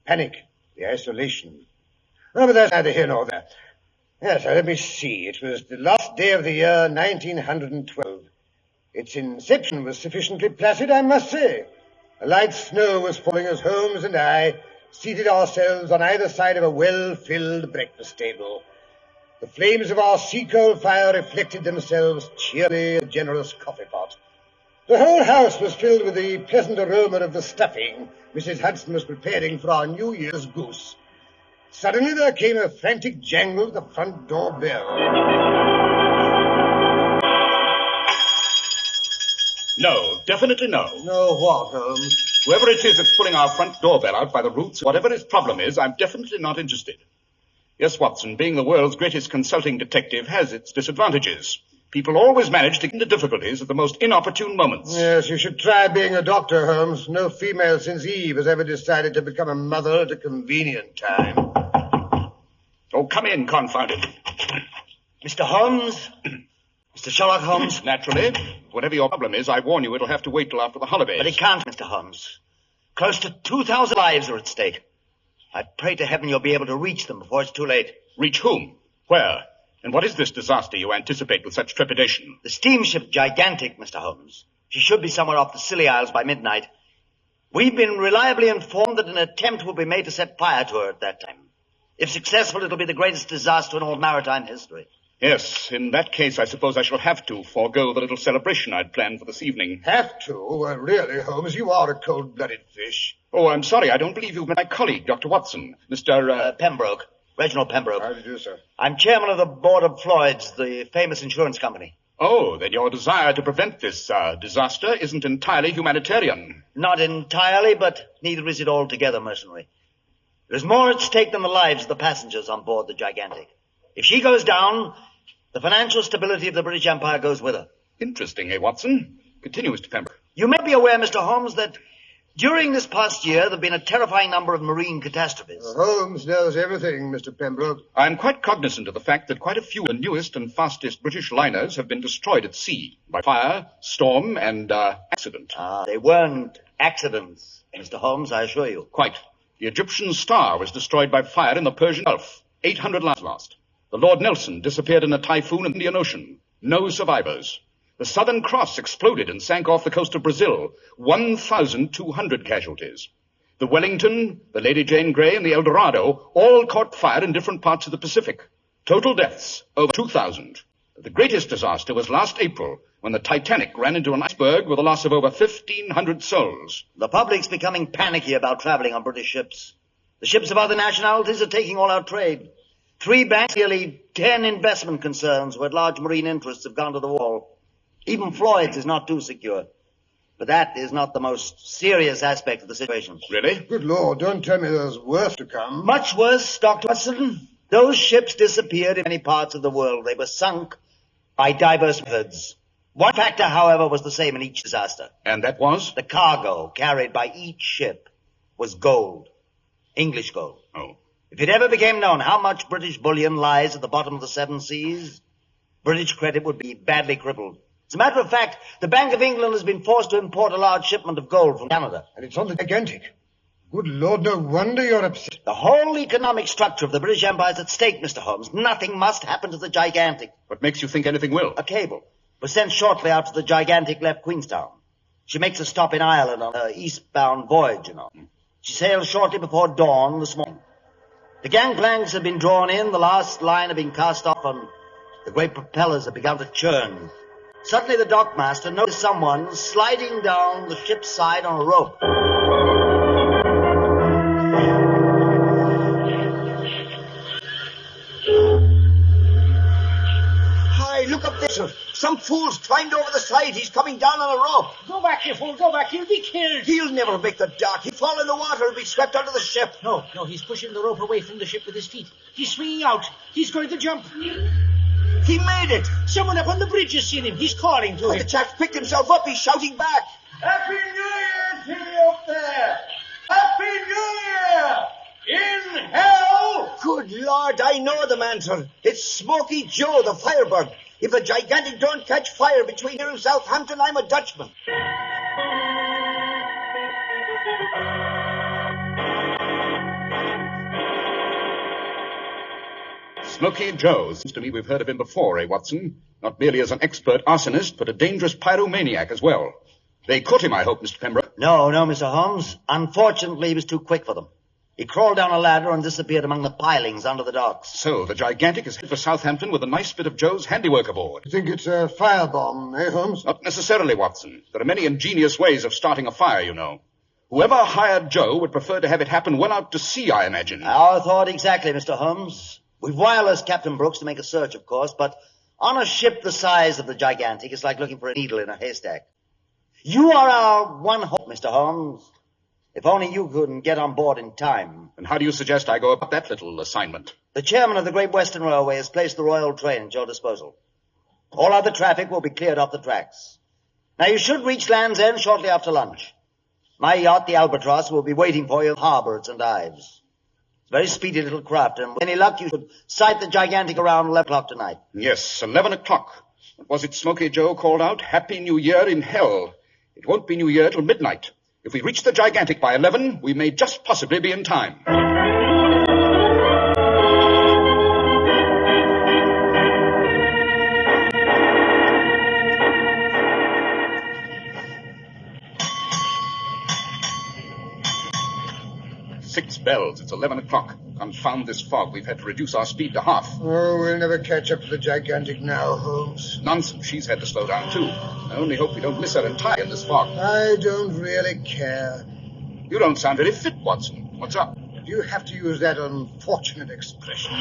Speaker 20: Panic, the isolation. Oh, but that's neither here nor there. Yes, let me see. It was the last day of the year 1912. Its inception was sufficiently placid, I must say. A light snow was falling as Holmes and I seated ourselves on either side of a well-filled breakfast table. The flames of our sea-coal fire reflected themselves cheerily in a generous coffee pot. The whole house was filled with the pleasant aroma of the stuffing Mrs. Hudson was preparing for our New Year's goose. Suddenly there came a frantic jangle at the front door bell.
Speaker 21: No, definitely no.
Speaker 20: No what, Holmes?
Speaker 21: Whoever it is that's pulling our front doorbell out by the roots, whatever his problem is, I'm definitely not interested. Yes, Watson, being the world's greatest consulting detective has its disadvantages. People always manage to get into difficulties at the most inopportune moments.
Speaker 20: Yes, you should try being a doctor, Holmes. No female since Eve has ever decided to become a mother at a convenient time.
Speaker 21: Oh, come in, confound it.
Speaker 22: Mr. Holmes? Mr. Sherlock Holmes?
Speaker 21: Naturally. Whatever your problem is, I warn you it'll have to wait till after the holidays.
Speaker 22: But it can't, Mr. Holmes. Close to 2,000 lives are at stake. I pray to heaven you'll be able to reach them before it's too late.
Speaker 21: Reach whom? Where? And what is this disaster you anticipate with such trepidation?
Speaker 22: The steamship Gigantic, Mr. Holmes. She should be somewhere off the Scilly Isles by midnight. We've been reliably informed that an attempt will be made to set fire to her at that time. If successful, it'll be the greatest disaster in all maritime history.
Speaker 21: Yes, in that case, I suppose I shall have to forego the little celebration I'd planned for this evening.
Speaker 20: Have to? Well, really, Holmes, you are a cold-blooded fish.
Speaker 21: Oh, I'm sorry. I don't believe you've met my colleague, Dr. Watson. Mr.
Speaker 22: Pembroke. Reginald Pembroke.
Speaker 20: How do you do, sir?
Speaker 22: I'm chairman of the board of Floyd's, the famous insurance company.
Speaker 21: Oh, then your desire to prevent this disaster isn't entirely humanitarian.
Speaker 22: Not entirely, but neither is it altogether mercenary. There's more at stake than the lives of the passengers on board the Gigantic. If she goes down, the financial stability of the British Empire goes with her.
Speaker 21: Interesting, Watson? Continue, Mr. Pembroke.
Speaker 22: You may be aware, Mr. Holmes, that during this past year there have been a terrifying number of marine catastrophes.
Speaker 20: Holmes knows everything, Mr. Pembroke.
Speaker 21: I'm quite cognizant of the fact that quite a few of the newest and fastest British liners have been destroyed at sea by fire, storm, and accident.
Speaker 22: They weren't accidents, Mr. Holmes, I assure you.
Speaker 21: Quite. The Egyptian Star was destroyed by fire in the Persian Gulf. 800 lives lost. The Lord Nelson disappeared in a typhoon in the Indian Ocean. No survivors. The Southern Cross exploded and sank off the coast of Brazil. 1,200 casualties. The Wellington, the Lady Jane Grey, and the El Dorado all caught fire in different parts of the Pacific. Total deaths, over 2,000. The greatest disaster was last April, when the Titanic ran into an iceberg with a loss of over 1,500 souls.
Speaker 22: The public's becoming panicky about traveling on British ships. The ships of other nationalities are taking all our trade. 3 banks, nearly 10 investment concerns who had large marine interests have gone to the wall. Even Floyd's is not too secure. But that is not the most serious aspect of the situation.
Speaker 21: Really?
Speaker 20: Good Lord, don't tell me there's worse to come.
Speaker 22: Much worse, Dr. Watson. Those ships disappeared in many parts of the world. They were sunk by diverse methods. One factor, however, was the same in each disaster.
Speaker 21: And that was?
Speaker 22: The cargo carried by each ship was gold. English gold.
Speaker 21: Oh.
Speaker 22: If it ever became known how much British bullion lies at the bottom of the 7 seas, British credit would be badly crippled. As a matter of fact, the Bank of England has been forced to import a large shipment of gold from Canada.
Speaker 20: And it's on the Gigantic. Good Lord, no wonder you're upset.
Speaker 22: The whole economic structure of the British Empire is at stake, Mr. Holmes. Nothing must happen to the Gigantic.
Speaker 21: What makes you think anything will?
Speaker 22: A cable was sent shortly after the Gigantic left Queenstown. She makes a stop in Ireland on her eastbound voyage, you know. She sailed shortly before dawn this morning. The gangplanks have been drawn in, the last line had been cast off, and the great propellers have begun to churn. Suddenly the dockmaster noticed someone sliding down the ship's side on a rope.
Speaker 1: Hi, look up there, sir. Some fool's climbed over the side. He's coming down on a rope.
Speaker 6: Go back, you fool, go back. He'll be killed.
Speaker 1: He'll never make the dock. He'll fall in the water and be swept under the ship.
Speaker 6: No, he's pushing the rope away from the ship with his feet. He's swinging out. He's going to jump.
Speaker 1: He made it.
Speaker 6: Someone up on the bridge has seen him. He's calling to him.
Speaker 1: The chap picked himself up. He's shouting back.
Speaker 17: Happy New Year to you up there! Happy New Year! In hell!
Speaker 1: Good Lord, I know the man, sir. It's Smoky Joe, the firebird. If the gigantic don't catch fire between here and Southampton, I'm a Dutchman.
Speaker 21: Smoky Joe. Seems to me we've heard of him before, Watson? Not merely as an expert arsonist, but a dangerous pyromaniac as well. They caught him, I hope, Mr. Pembroke.
Speaker 22: No, Mr. Holmes. Unfortunately, he was too quick for them. He crawled down a ladder and disappeared among the pilings under the docks.
Speaker 21: So, the gigantic is headed for Southampton with a nice bit of Joe's handiwork aboard.
Speaker 20: You think it's a firebomb, eh, Holmes?
Speaker 21: Not necessarily, Watson. There are many ingenious ways of starting a fire, you know. Whoever hired Joe would prefer to have it happen well out to sea, I imagine.
Speaker 22: Our thought exactly, Mr. Holmes. We've wirelessed Captain Brooks to make a search, of course, but on a ship the size of the gigantic, it's like looking for a needle in a haystack. You are our one hope, Mr. Holmes. If only you couldn't get on board in time.
Speaker 21: And how do you suggest I go about that little assignment?
Speaker 22: The chairman of the Great Western Railway has placed the Royal train at your disposal. All other traffic will be cleared off the tracks. Now, you should reach Land's End shortly after lunch. My yacht, the Albatross, will be waiting for you in the harbour at St. Ives. It's a very speedy little craft, and with any luck, you should sight the gigantic around 11 o'clock tonight.
Speaker 21: Yes, 11 o'clock. What was it Smoky Joe called out? Happy New Year in hell. It won't be New Year till midnight. If we reach the gigantic by 11, we may just possibly be in time. Six bells. It's 11 o'clock. Confound this fog. We've had to reduce our speed to half.
Speaker 20: Oh, we'll never catch up to the gigantic now, Holmes.
Speaker 21: Nonsense. She's had to slow down, too. I only hope we don't miss her entirely in this fog.
Speaker 20: I don't really care.
Speaker 21: You don't sound very fit, Watson. What's up?
Speaker 20: Do you have to use that unfortunate expression?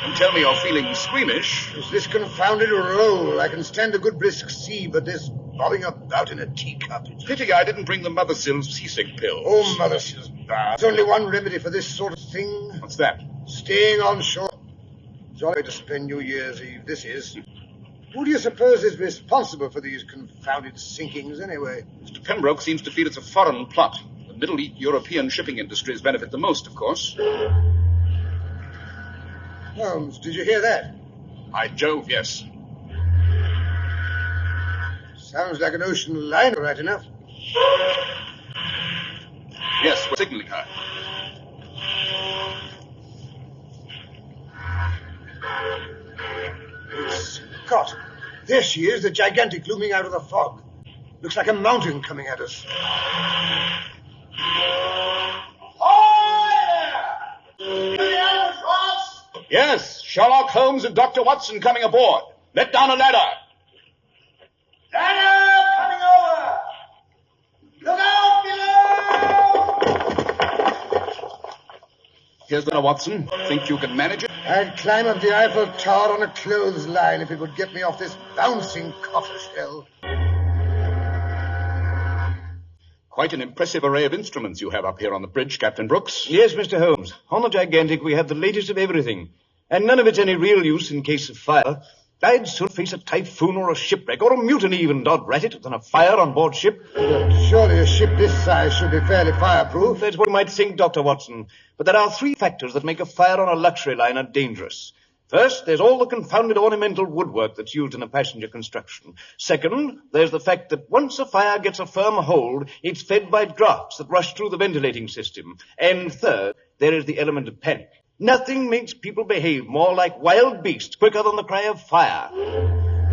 Speaker 21: Don't tell me you're feeling squeamish.
Speaker 20: It's this confounded roll. I can stand a good brisk sea, but this bobbing about in a teacup.
Speaker 21: Pity I didn't bring the Mothersil's seasick pills.
Speaker 20: Oh, Mothersil's bar. There's only one remedy for this sort of thing.
Speaker 21: What's that?
Speaker 20: Staying on shore. Jolly way to spend New Year's Eve, this is. Who do you suppose is responsible for these confounded sinkings, anyway?
Speaker 21: Mr. Pembroke seems to feel it's a foreign plot. The Middle East European shipping industries benefit the most, of course.
Speaker 20: Holmes, did you hear that?
Speaker 21: By Jove, yes.
Speaker 20: Sounds like an ocean liner, right enough.
Speaker 21: Yes, we're signaling her.
Speaker 20: Scott, there she is, the gigantic looming out of the fog. Looks like a mountain coming at us.
Speaker 21: Yes, Sherlock Holmes and Dr. Watson coming aboard. Let down a ladder.
Speaker 17: Ladder coming over! Look out below!
Speaker 21: Here's the ladder, Watson. Think you can manage it?
Speaker 20: I'd climb up the Eiffel Tower on a clothesline if it would get me off this bouncing coffin shell.
Speaker 21: Quite an impressive array of instruments you have up here on the bridge, Captain Brooks.
Speaker 22: Yes, Mr. Holmes. On the gigantic, we have the latest of everything. And none of it's any real use in case of fire. I'd sooner face a typhoon or a shipwreck, or a mutiny even, dod rat it, than a fire on board ship.
Speaker 20: But surely a ship this size should be fairly fireproof.
Speaker 22: That's what you might think, Dr. Watson. But there are three factors that make a fire on a luxury liner dangerous. First, there's all the confounded ornamental woodwork that's used in a passenger construction. Second, there's the fact that once a fire gets a firm hold, it's fed by drafts that rush through the ventilating system. And third, there is the element of panic. Nothing makes people behave more like wild beasts quicker than the cry of fire.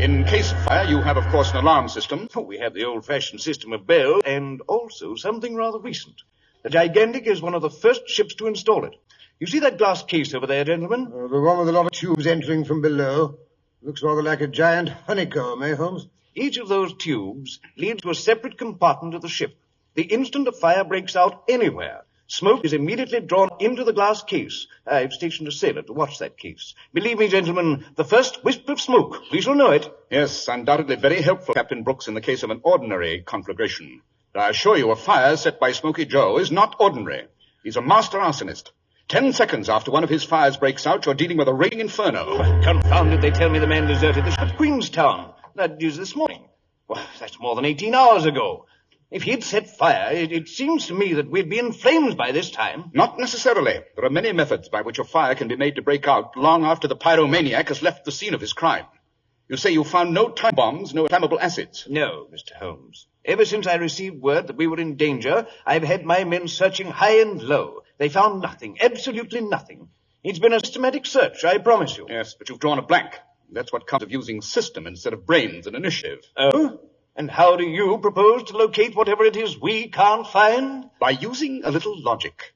Speaker 21: In case of fire, you have, of course, an alarm system.
Speaker 22: Oh, we have the old-fashioned system of bell, and also something rather recent. The Gigantic is one of the first ships to install it. You see that glass case over there, gentlemen?
Speaker 20: The one with a lot of tubes entering from below. Looks rather like a giant honeycomb, eh, Holmes?
Speaker 22: Each of those tubes leads to a separate compartment of the ship. The instant a fire breaks out anywhere, smoke is immediately drawn into the glass case. I've stationed a sailor to watch that case. Believe me, gentlemen, the first wisp of smoke, we shall know it.
Speaker 21: Yes, undoubtedly very helpful, Captain Brooks, in the case of an ordinary conflagration. But I assure you a fire set by Smoky Joe is not ordinary. He's a master arsonist. 10 seconds after one of his fires breaks out, you're dealing with a raging inferno.
Speaker 22: Confound it, they tell me the man deserted the ship at Queenstown. That is this morning. Well, that's more than 18 hours ago. If he'd set fire, it seems to me that we'd be in flames by this time.
Speaker 21: Not necessarily. There are many methods by which a fire can be made to break out long after the pyromaniac has left the scene of his crime. You say you found no time bombs, no flammable acids.
Speaker 22: No, Mr. Holmes. Ever since I received word that we were in danger, I've had my men searching high and low. They found nothing, absolutely nothing. It's been a systematic search, I promise you.
Speaker 21: Yes, but you've drawn a blank. That's what comes of using system instead of brains and initiative.
Speaker 22: Oh? And how do you propose to locate whatever it is we can't find?
Speaker 21: By using a little logic.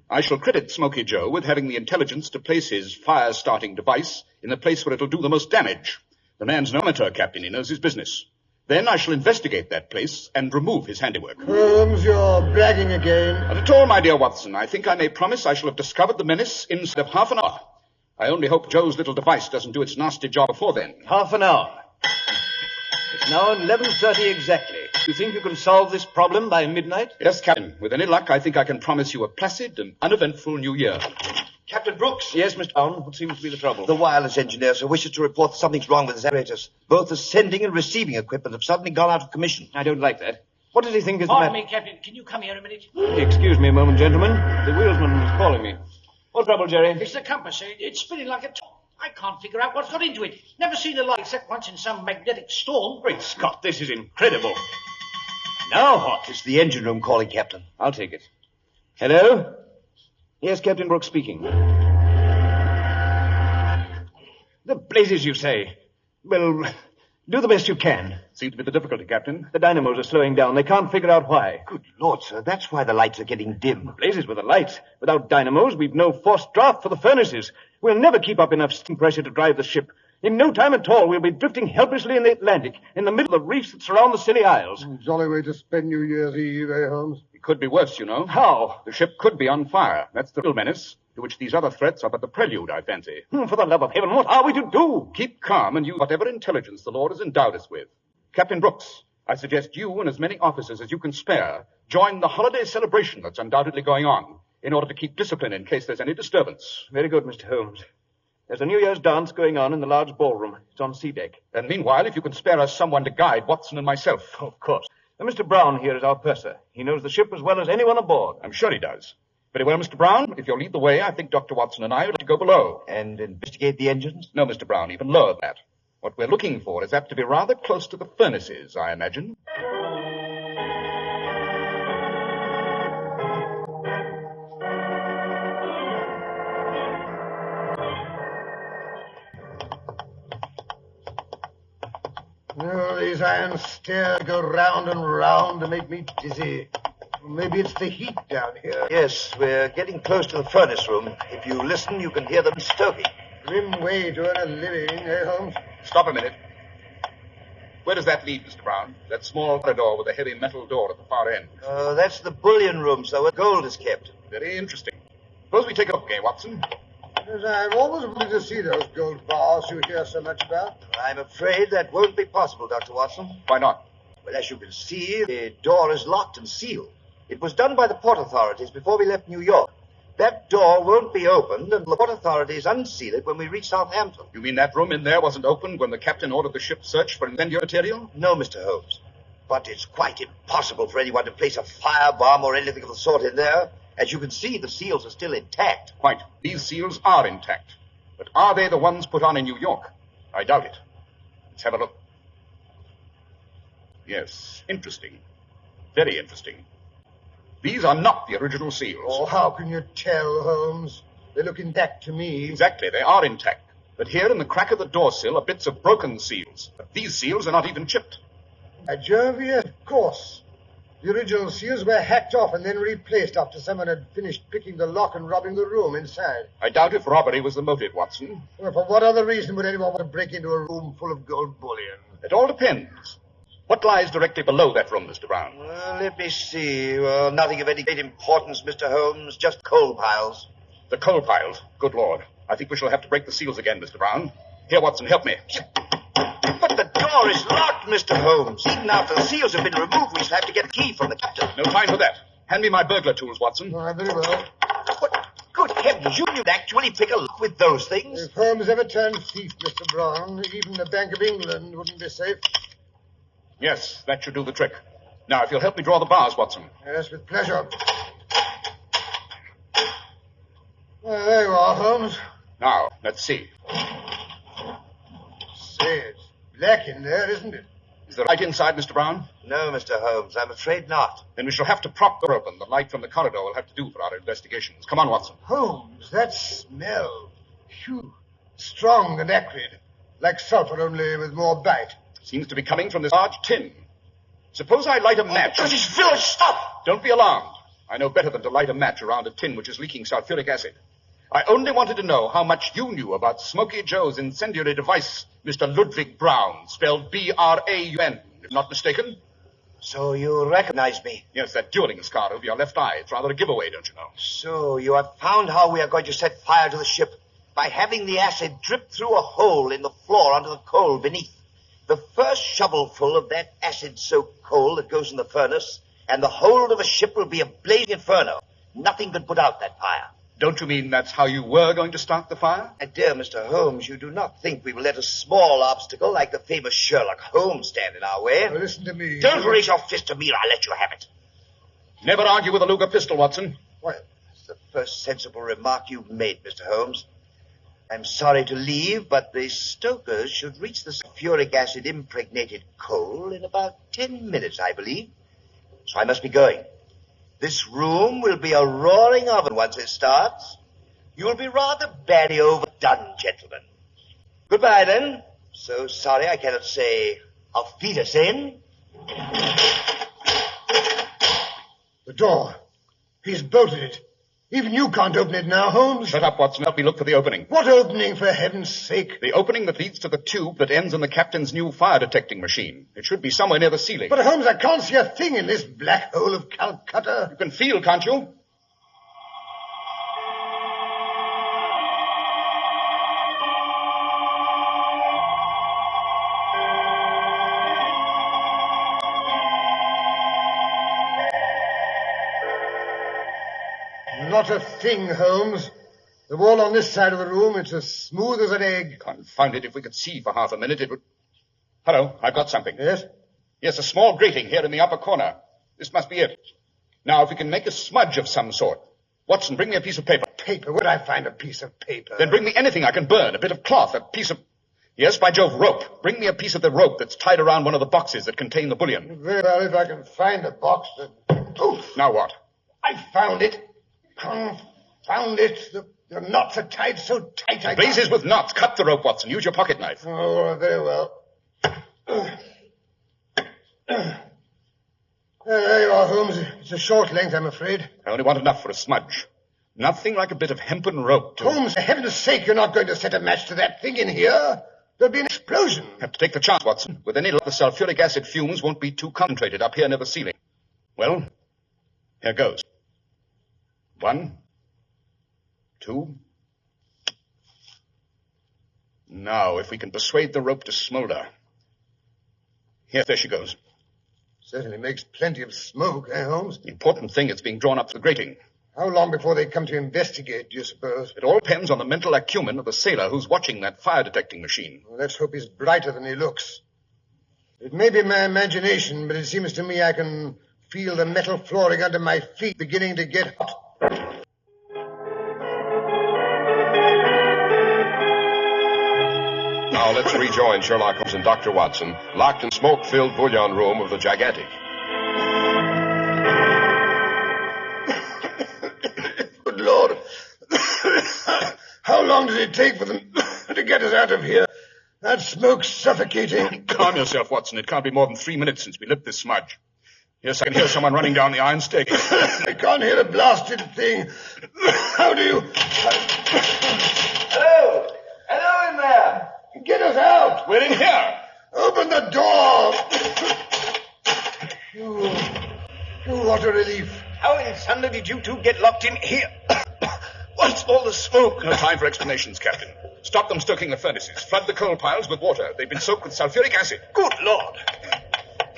Speaker 21: I shall credit Smoky Joe with having the intelligence to place his fire-starting device in the place where it'll do the most damage. The man's no amateur, Captain. He knows his business. Then I shall investigate that place and remove his handiwork.
Speaker 20: Holmes, you're bragging again.
Speaker 21: Not at all, my dear Watson. I think I may promise I shall have discovered the menace inside of half an hour. I only hope Joe's little device doesn't do its nasty job before then.
Speaker 22: Half an hour. It's now 11:30 exactly. You think you can solve this problem by midnight?
Speaker 21: Yes, Captain. With any luck, I think I can promise you a placid and uneventful new year.
Speaker 22: Captain Brooks? Yes, Mr. Brown. What seems to be the trouble?
Speaker 1: The wireless engineer, sir, wishes to report that something's wrong with his apparatus. Both the sending and receiving equipment have suddenly gone out of commission.
Speaker 22: I don't like that. What does he think is the
Speaker 6: Pardon
Speaker 22: matter?
Speaker 6: me, Captain. Can you come here a minute?
Speaker 22: Excuse me a moment, gentlemen. The wheelsman is calling me. What trouble, Jerry?
Speaker 6: It's the compass. It's spinning like a top. I can't figure out what's got into it. Never seen a light except once in some magnetic storm.
Speaker 22: Great Scott, this is incredible.
Speaker 1: Now what? It's the engine room calling, Captain.
Speaker 22: I'll take it. Hello? Yes, Captain Brooks speaking. The blazes, you say? Well, do the best you can.
Speaker 21: Seems to be the difficulty, Captain.
Speaker 22: The dynamos are slowing down. They can't figure out why.
Speaker 1: Good Lord, sir, that's why the lights are getting dim.
Speaker 22: Blazes with the lights. Without dynamos, we've no forced draft for the furnaces. We'll never keep up enough steam pressure to drive the ship. In no time at all, we'll be drifting helplessly in the Atlantic, in the middle of the reefs that surround the Scilly Isles.
Speaker 20: Jolly way to spend New Year's Eve, eh, Holmes?
Speaker 21: It could be worse, you know.
Speaker 22: How?
Speaker 21: The ship could be on fire. That's the real menace, to which these other threats are but the prelude, I fancy.
Speaker 22: For the love of heaven, what are we to do?
Speaker 21: Keep calm and use whatever intelligence the Lord has endowed us with. Captain Brooks, I suggest you and as many officers as you can spare join the holiday celebration that's undoubtedly going on, in order to keep discipline in case there's any disturbance.
Speaker 22: Very good, Mr. Holmes. There's a New Year's dance going on in the large ballroom. It's on sea deck.
Speaker 21: And meanwhile, if you can spare us someone to guide Watson and myself.
Speaker 22: Of course. Now, Mr. Brown here is our purser. He knows the ship as well as anyone aboard.
Speaker 21: I'm sure he does. Very well, Mr. Brown. If you'll lead the way, I think Dr. Watson and I would like to go below.
Speaker 1: And investigate the engines?
Speaker 21: No, Mr. Brown, even lower than that. What we're looking for is apt to be rather close to the furnaces, I imagine.
Speaker 20: Oh, these iron stairs go round and round to make me dizzy. Maybe it's the heat down here.
Speaker 1: Yes, we're getting close to the furnace room. If you listen, you can hear them stoking.
Speaker 20: Grim way to earn a living, eh, Holmes?
Speaker 21: Stop a minute. Where does that lead, Mr. Brown? That small corridor with a heavy metal door at the far end.
Speaker 1: That's the bullion room, sir, where gold is kept.
Speaker 21: Very interesting. Suppose we take a look, eh, Watson?
Speaker 20: Yes, I've always wanted to see those gold bars you hear so much about.
Speaker 1: I'm afraid that won't be possible, Dr. Watson.
Speaker 21: Why not?
Speaker 1: Well, as you can see, the door is locked and sealed. It was done by the port authorities before we left New York. That door won't be opened until the port authorities unseal it when we reach Southampton.
Speaker 21: You mean that room in there wasn't opened when the captain ordered the ship searched for incendiary material?
Speaker 1: No, Mr. Holmes. But it's quite impossible for anyone to place a firebomb or anything of the sort in there. As you can see, the seals are still intact.
Speaker 21: Quite. These seals are intact. But are they the ones put on in New York? I doubt it. Let's have a look. Yes, interesting. Very interesting. These are not the original seals.
Speaker 20: Oh, how can you tell, Holmes? They look intact to me.
Speaker 21: Exactly, they are intact. But here in the crack of the door sill are bits of broken seals. But these seals are not even chipped.
Speaker 20: By Jove, yes, of course. The original seals were hacked off and then replaced after someone had finished picking the lock and robbing the room inside.
Speaker 21: I doubt if robbery was the motive, Watson.
Speaker 20: Well, for what other reason would anyone want to break into a room full of gold bullion?
Speaker 21: It all depends. What lies directly below that room, Mr. Brown?
Speaker 1: Well, let me see. Well, nothing of any great importance, Mr. Holmes. Just coal piles.
Speaker 21: The coal piles? Good Lord. I think we shall have to break the seals again, Mr. Brown. Here, Watson, help me.
Speaker 1: But the door is locked, Mr. Holmes. Even after the seals have been removed, we shall have to get a key from the captain.
Speaker 21: No time for that. Hand me my burglar tools, Watson.
Speaker 20: Very well.
Speaker 1: But, good heavens, you could actually pick a lock with those things?
Speaker 20: If Holmes ever turned thief, Mr. Brown, even the Bank of England wouldn't be safe.
Speaker 21: Yes, that should do the trick. Now, if you'll help me draw the bars, Watson.
Speaker 20: Yes, with pleasure. Well, there you are, Holmes.
Speaker 21: Now, let's see.
Speaker 20: Say, it's black in there, isn't it?
Speaker 21: Is the light inside, Mr. Brown?
Speaker 1: No, Mr. Holmes, I'm afraid not.
Speaker 21: Then we shall have to prop the door open. The light from the corridor will have to do for our investigations. Come on, Watson.
Speaker 20: Holmes, that smell. Phew. Strong and acrid. Like sulphur, only with more bite.
Speaker 21: Seems to be coming from this large tin. Suppose I light a match.
Speaker 1: This is village stuff!
Speaker 21: Don't be alarmed. I know better than to light a match around a tin which is leaking sulfuric acid. I only wanted to know how much you knew about Smoky Joe's incendiary device, Mr. Ludwig Brown, spelled B-R-A-U-N, if not mistaken.
Speaker 1: So you recognize me?
Speaker 21: Yes, that dueling scar over your left eye. It's rather a giveaway, don't you know?
Speaker 1: So you have found how we are going to set fire to the ship by having the acid drip through a hole in the floor under the coal beneath. The first shovelful of that acid-soaked coal that goes in the furnace, and the whole of a ship will be a blazing inferno. Nothing could put out that fire.
Speaker 21: Don't you mean that's how you were going to start the fire?
Speaker 1: My dear Mr. Holmes, you do not think we will let a small obstacle like the famous Sherlock Holmes stand in our way?
Speaker 20: Now, listen to me.
Speaker 1: Don't raise your fist to me or I'll let you have it.
Speaker 21: Never argue with a Luger pistol, Watson.
Speaker 1: Well, it's the first sensible remark you've made, Mr. Holmes. I'm sorry to leave, but the stokers should reach the sulfuric acid-impregnated coal in about 10 minutes, I believe. So I must be going. This room will be a roaring oven once it starts. You'll be rather badly overdone, gentlemen. Goodbye, then. So sorry I cannot say auf Wiedersehen.
Speaker 20: The door. He's bolted it. Even you can't open it now, Holmes.
Speaker 21: Shut up, Watson. Help me look for the opening.
Speaker 20: What opening, for heaven's sake?
Speaker 21: The opening that leads to the tube that ends in the captain's new fire-detecting machine. It should be somewhere near the ceiling.
Speaker 20: But, Holmes, I can't see a thing in this black hole of Calcutta.
Speaker 21: You can feel, can't you?
Speaker 20: Not a thing, Holmes. The wall on this side of the room, it's as smooth as an egg.
Speaker 21: Confound it, if we could see for half a minute, it would... Hello, I've got something.
Speaker 20: Yes?
Speaker 21: Yes, a small grating here in the upper corner. This must be it. Now, if we can make a smudge of some sort. Watson, bring me a piece of paper.
Speaker 20: Paper? Where'd I find a piece of paper?
Speaker 21: Then bring me anything I can burn. A bit of cloth, a piece of... Yes, by Jove, rope. Bring me a piece of the rope that's tied around one of the boxes that contain the bullion.
Speaker 20: Very well, if I can find the box, then... Oof!
Speaker 21: Now what?
Speaker 20: I found it. Confound it. The knots are tied so tight I
Speaker 21: Blazes
Speaker 20: can't...
Speaker 21: with knots. Cut the rope, Watson. Use your pocket knife.
Speaker 20: Oh, very well. There you are, Holmes. It's a short length, I'm afraid.
Speaker 21: I only want enough for a smudge. Nothing like a bit of hempen rope to...
Speaker 20: Holmes, for heaven's sake, you're not going to set a match to that thing in here. There'll be an explosion.
Speaker 21: Have to take the chance, Watson. With any luck, the sulfuric acid fumes won't be too concentrated up here near the ceiling. Well, here goes. 1, 2. Now, if we can persuade the rope to smolder. Here, there she goes.
Speaker 20: Certainly makes plenty of smoke, eh, Holmes?
Speaker 21: The important thing, it's being drawn up to the grating.
Speaker 20: How long before they come to investigate, do you suppose?
Speaker 21: It all depends on the mental acumen of the sailor who's watching that fire-detecting machine.
Speaker 20: Well, let's hope he's brighter than he looks. It may be my imagination, but it seems to me I can feel the metal flooring under my feet beginning to get hot.
Speaker 4: Now let's rejoin Sherlock Holmes and Dr. Watson, locked in smoke-filled bullion room of the gigantic.
Speaker 20: Good Lord. How long does it take for them Somebody get us out of here. That smoke's suffocating.
Speaker 21: Calm yourself, Watson. It can't be more than 3 minutes since we lit this smudge. Yes, I can hear someone running down the iron staircase.
Speaker 20: I can't hear a blasted thing. How do you... Hello! Hello in there! Get us out!
Speaker 21: We're in here!
Speaker 20: Open the door! What a relief.
Speaker 21: How in thunder did you two get locked in here? What's all the smoke? No time for explanations, Captain. Stop them stoking the furnaces. Flood the coal piles with water. They've been soaked with sulfuric acid. Good Lord!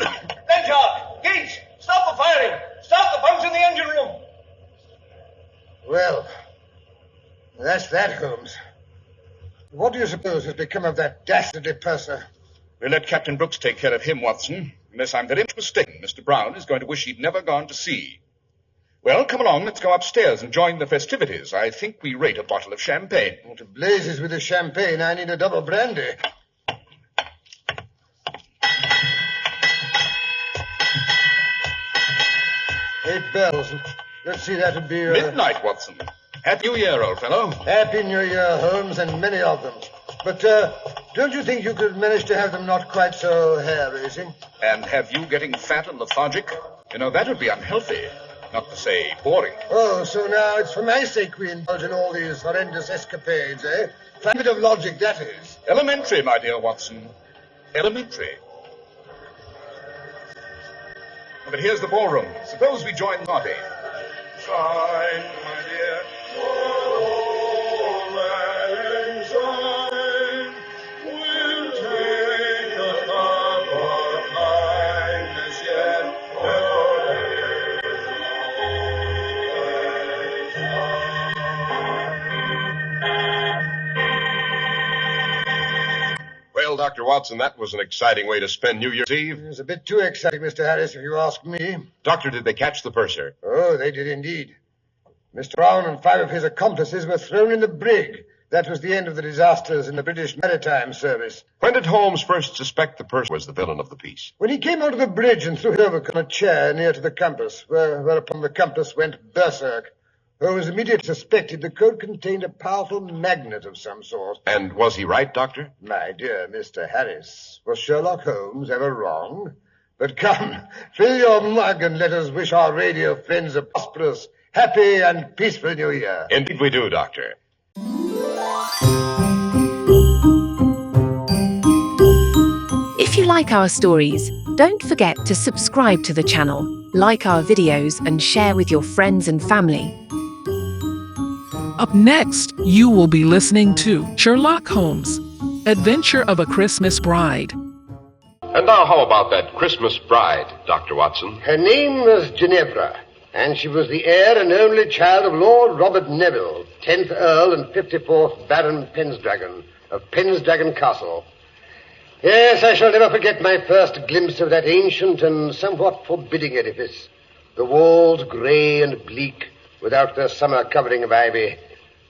Speaker 17: Benchmark! Gates! Stop the firing! Start the pumps in the engine room!
Speaker 20: Well, that's that, Holmes. What do you suppose has become of that dastardly purser?
Speaker 21: We'll let Captain Brooks take care of him, Watson. Unless I'm very much mistaken, Mr. Brown is going to wish he'd never gone to sea. Well, come along, let's go upstairs and join the festivities. I think we rate a bottle of champagne.
Speaker 20: Well, to blazes with the champagne, I need a double brandy. 8 bells. Let's see, that would be...
Speaker 21: Midnight, Watson. Happy New Year, old fellow.
Speaker 20: Happy New Year, Holmes, and many of them. But, don't you think you could manage to have them not quite so hair-raising?
Speaker 21: And have you getting fat and lethargic? You know, that would be unhealthy. Not to say boring.
Speaker 20: Oh, so now it's for my sake we indulge in all these horrendous escapades, eh? Fine bit of logic, that is.
Speaker 21: Elementary, my dear Watson. Elementary. But here's the ballroom. Suppose we join the party. Sign, my dear. Oh, Lang Syne, we'll take a cup of kindness yet.
Speaker 4: Well, Dr. Watson, that was an exciting way to spend New Year's Eve.
Speaker 20: It was a bit too exciting, Mr. Harris, if you ask me.
Speaker 4: Doctor, did they catch the purser?
Speaker 20: Oh, they did indeed. Mr. Brown and 5 of his accomplices were thrown in the brig. That was the end of the disasters in the British Maritime Service.
Speaker 4: When did Holmes first suspect the purser was the villain of the piece?
Speaker 20: When he came onto the bridge and threw his overcoat on a chair near to the compass, whereupon the compass went berserk. Holmes immediately suspected the coat contained a powerful magnet of some sort.
Speaker 4: And was he right, Doctor?
Speaker 20: My dear Mr. Harris, was Sherlock Holmes ever wrong? But come, fill your mug and let us wish our radio friends a prosperous, happy, and peaceful New Year.
Speaker 4: Indeed we do, Doctor.
Speaker 7: If you like our stories, don't forget to subscribe to the channel, like our videos, and share with your friends and family.
Speaker 2: Up next, you will be listening to Sherlock Holmes, Adventure of a Christmas Bride.
Speaker 4: And now how about that Christmas bride, Dr. Watson?
Speaker 20: Her name was Ginevra, and she was the heir and only child of Lord Robert Neville, 10th Earl and 54th Baron Pensdragon, of Pensdragon Castle. Yes, I shall never forget my first glimpse of that ancient and somewhat forbidding edifice. The walls grey and bleak, without their summer covering of ivy.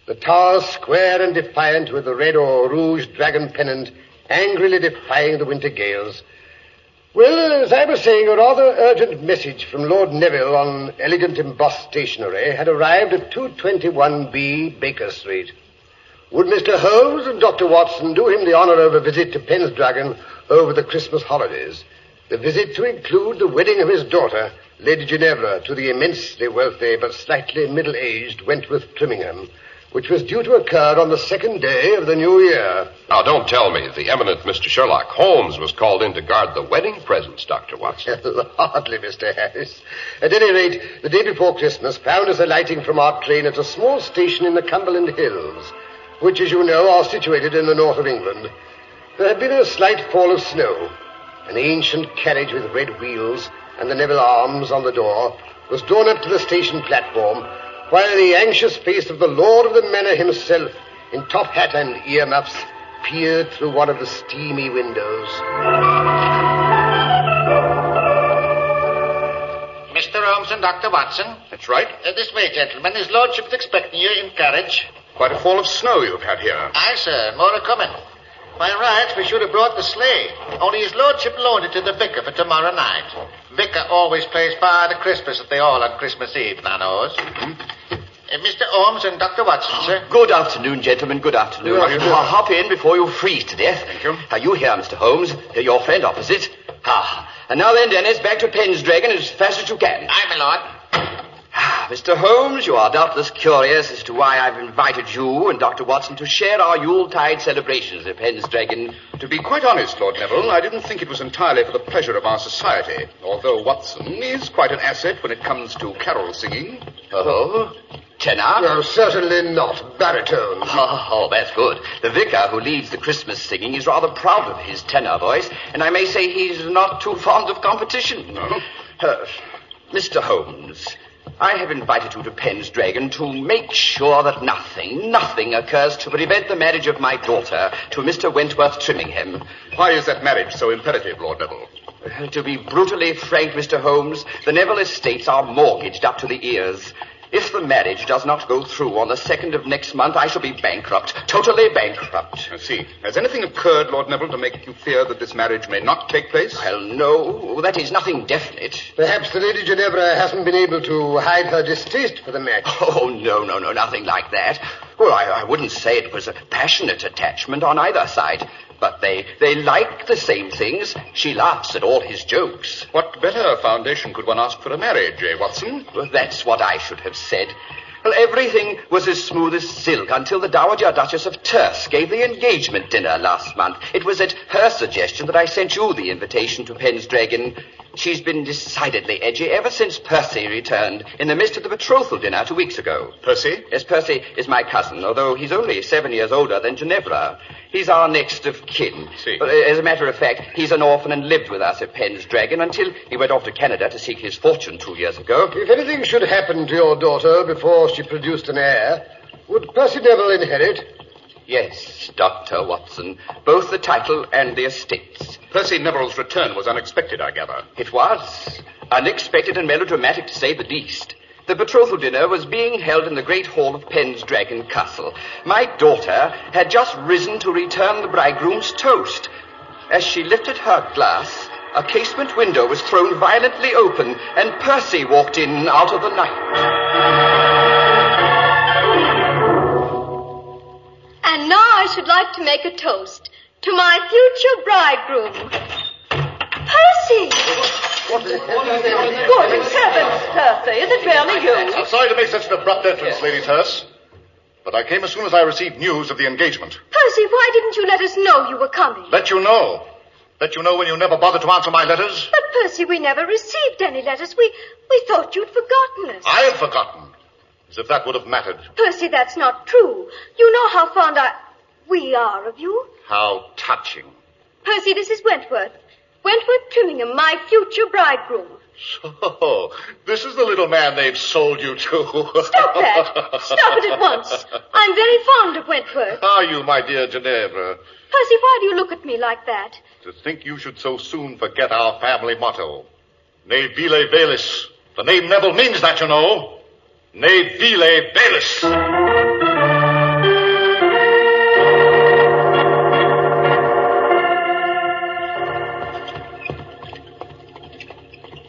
Speaker 20: The towers square and defiant, with the red or rouge dragon pennant angrily defying the winter gales. Well, as I was saying, a rather urgent message from Lord Neville on elegant embossed stationery had arrived at 221B Baker Street. Would Mr. Holmes and Dr. Watson do him the honor of a visit to Pensdragon over the Christmas holidays? The visit to include the wedding of his daughter, Lady Ginevra, to the immensely wealthy but slightly middle-aged Wentworth Trimmingham, which was due to occur on the 2nd day of the new year.
Speaker 4: Now, don't tell me the eminent Mr. Sherlock Holmes was called in to guard the wedding presents, Dr. Watson.
Speaker 20: Hardly, Mr. Harris. At any rate, the day before Christmas found us alighting from our train at a small station in the Cumberland Hills, which, as you know, are situated in the north of England. There had been a slight fall of snow. An ancient carriage with red wheels and the Neville arms on the door was drawn up to the station platform, while the anxious face of the lord of the manor himself, in top hat and earmuffs, peered through one of the steamy windows.
Speaker 6: Mr. Holmes and Dr. Watson.
Speaker 21: That's right.
Speaker 6: This way, gentlemen. His lordship's expecting you in carriage.
Speaker 21: Quite a fall of snow you've had here.
Speaker 6: Aye, sir. More are coming. By rights, we should have brought the sleigh. Only his lordship loaned it to the vicar for tomorrow night. Vicar always plays Father Christmas at the Hall on Christmas Eve, thou knows.
Speaker 18: Mr. Holmes and Dr. Watson, sir.
Speaker 3: Good afternoon, gentlemen. Good afternoon.
Speaker 18: Good afternoon.
Speaker 3: Hop in before you freeze to death.
Speaker 18: Thank you.
Speaker 3: Are you here, Mr. Holmes? Your friend opposite. And now then, Dennis, back to Pendragon as fast as you can.
Speaker 18: Aye, my lord.
Speaker 3: Mr. Holmes, you are doubtless curious as to why I've invited you and Dr. Watson to share our Yuletide celebrations at Pendragon.
Speaker 21: To be quite honest, Lord Neville, I didn't think it was entirely for the pleasure of our society, although Watson is quite an asset when it comes to carol singing.
Speaker 3: Oh? Tenor?
Speaker 18: No, certainly not. Baritone.
Speaker 3: Oh, that's good. The vicar who leads the Christmas singing is rather proud of his tenor voice, and I may say he's not too fond of competition.
Speaker 21: No?
Speaker 3: Mr. Holmes, I have invited you to Pendragon to make sure that nothing occurs to prevent the marriage of my daughter to Mr. Wentworth Trimmingham.
Speaker 21: Why is that marriage so imperative, Lord Neville?
Speaker 3: To be brutally frank, Mr. Holmes, the Neville estates are mortgaged up to the ears. If the marriage does not go through on the 2nd of next month, I shall be bankrupt. Totally bankrupt.
Speaker 21: I see. Has anything occurred, Lord Neville, to make you fear that this marriage may not take place?
Speaker 3: Well, no. That is nothing definite.
Speaker 18: Perhaps the Lady Ginevra hasn't been able to hide her distaste for the match.
Speaker 3: Oh, no, nothing like that. Well, I wouldn't say it was a passionate attachment on either side. But they like the same things. She laughs at all his jokes.
Speaker 21: What better foundation could one ask for a marriage, Watson?
Speaker 3: Well, that's what I should have said. Well, everything was as smooth as silk until the Dowager Duchess of Terce gave the engagement dinner last month. It was at her suggestion that I sent you the invitation to Pendragon. She's been decidedly edgy ever since Percy returned in the midst of the betrothal dinner 2 weeks ago.
Speaker 21: Percy?
Speaker 3: Yes, Percy is my cousin, although he's only 7 years older than Ginevra. He's our next of kin.
Speaker 21: See.
Speaker 3: As a matter of fact, he's an orphan and lived with us at Pendragon until he went off to Canada to seek his fortune 2 years ago.
Speaker 18: If anything should happen to your daughter before she produced an heir, would Percy Neville inherit?
Speaker 3: Yes, Dr. Watson. Both the title and the estates.
Speaker 21: Percy Neville's return was unexpected, I gather.
Speaker 3: It was. Unexpected and melodramatic, to say the least. The betrothal dinner was being held in the great hall of Pendragon Castle. My daughter had just risen to return the bridegroom's toast. As she lifted her glass, a casement window was thrown violently open, and Percy walked in out of the night.
Speaker 5: And now I should like to make a toast to my future bridegroom. Percy! Good heavens, Percy, is it really you?
Speaker 23: I'm sorry to make such an abrupt entrance, Lady Terce, but I came as soon as I received news of the engagement.
Speaker 5: Percy, why didn't you let us know you were coming?
Speaker 23: Let you know. Let you know when you never bothered to answer my letters.
Speaker 5: But, Percy, we never received any letters. We thought you'd forgotten us.
Speaker 23: I had forgotten. As if that would have mattered.
Speaker 5: Percy, that's not true. You know how fond we are of you.
Speaker 23: How touching.
Speaker 5: Percy, this is Wentworth. Wentworth Trimmingham, my future bridegroom.
Speaker 23: So, this is the little man they've sold you to.
Speaker 5: Stop that. Stop it at once. I'm very fond of Wentworth.
Speaker 23: Are you, my dear Ginevra?
Speaker 5: Percy, why do you look at me like that?
Speaker 23: To think you should so soon forget our family motto. Ne vile velis. The name Neville means that, you know. Ne vile velis.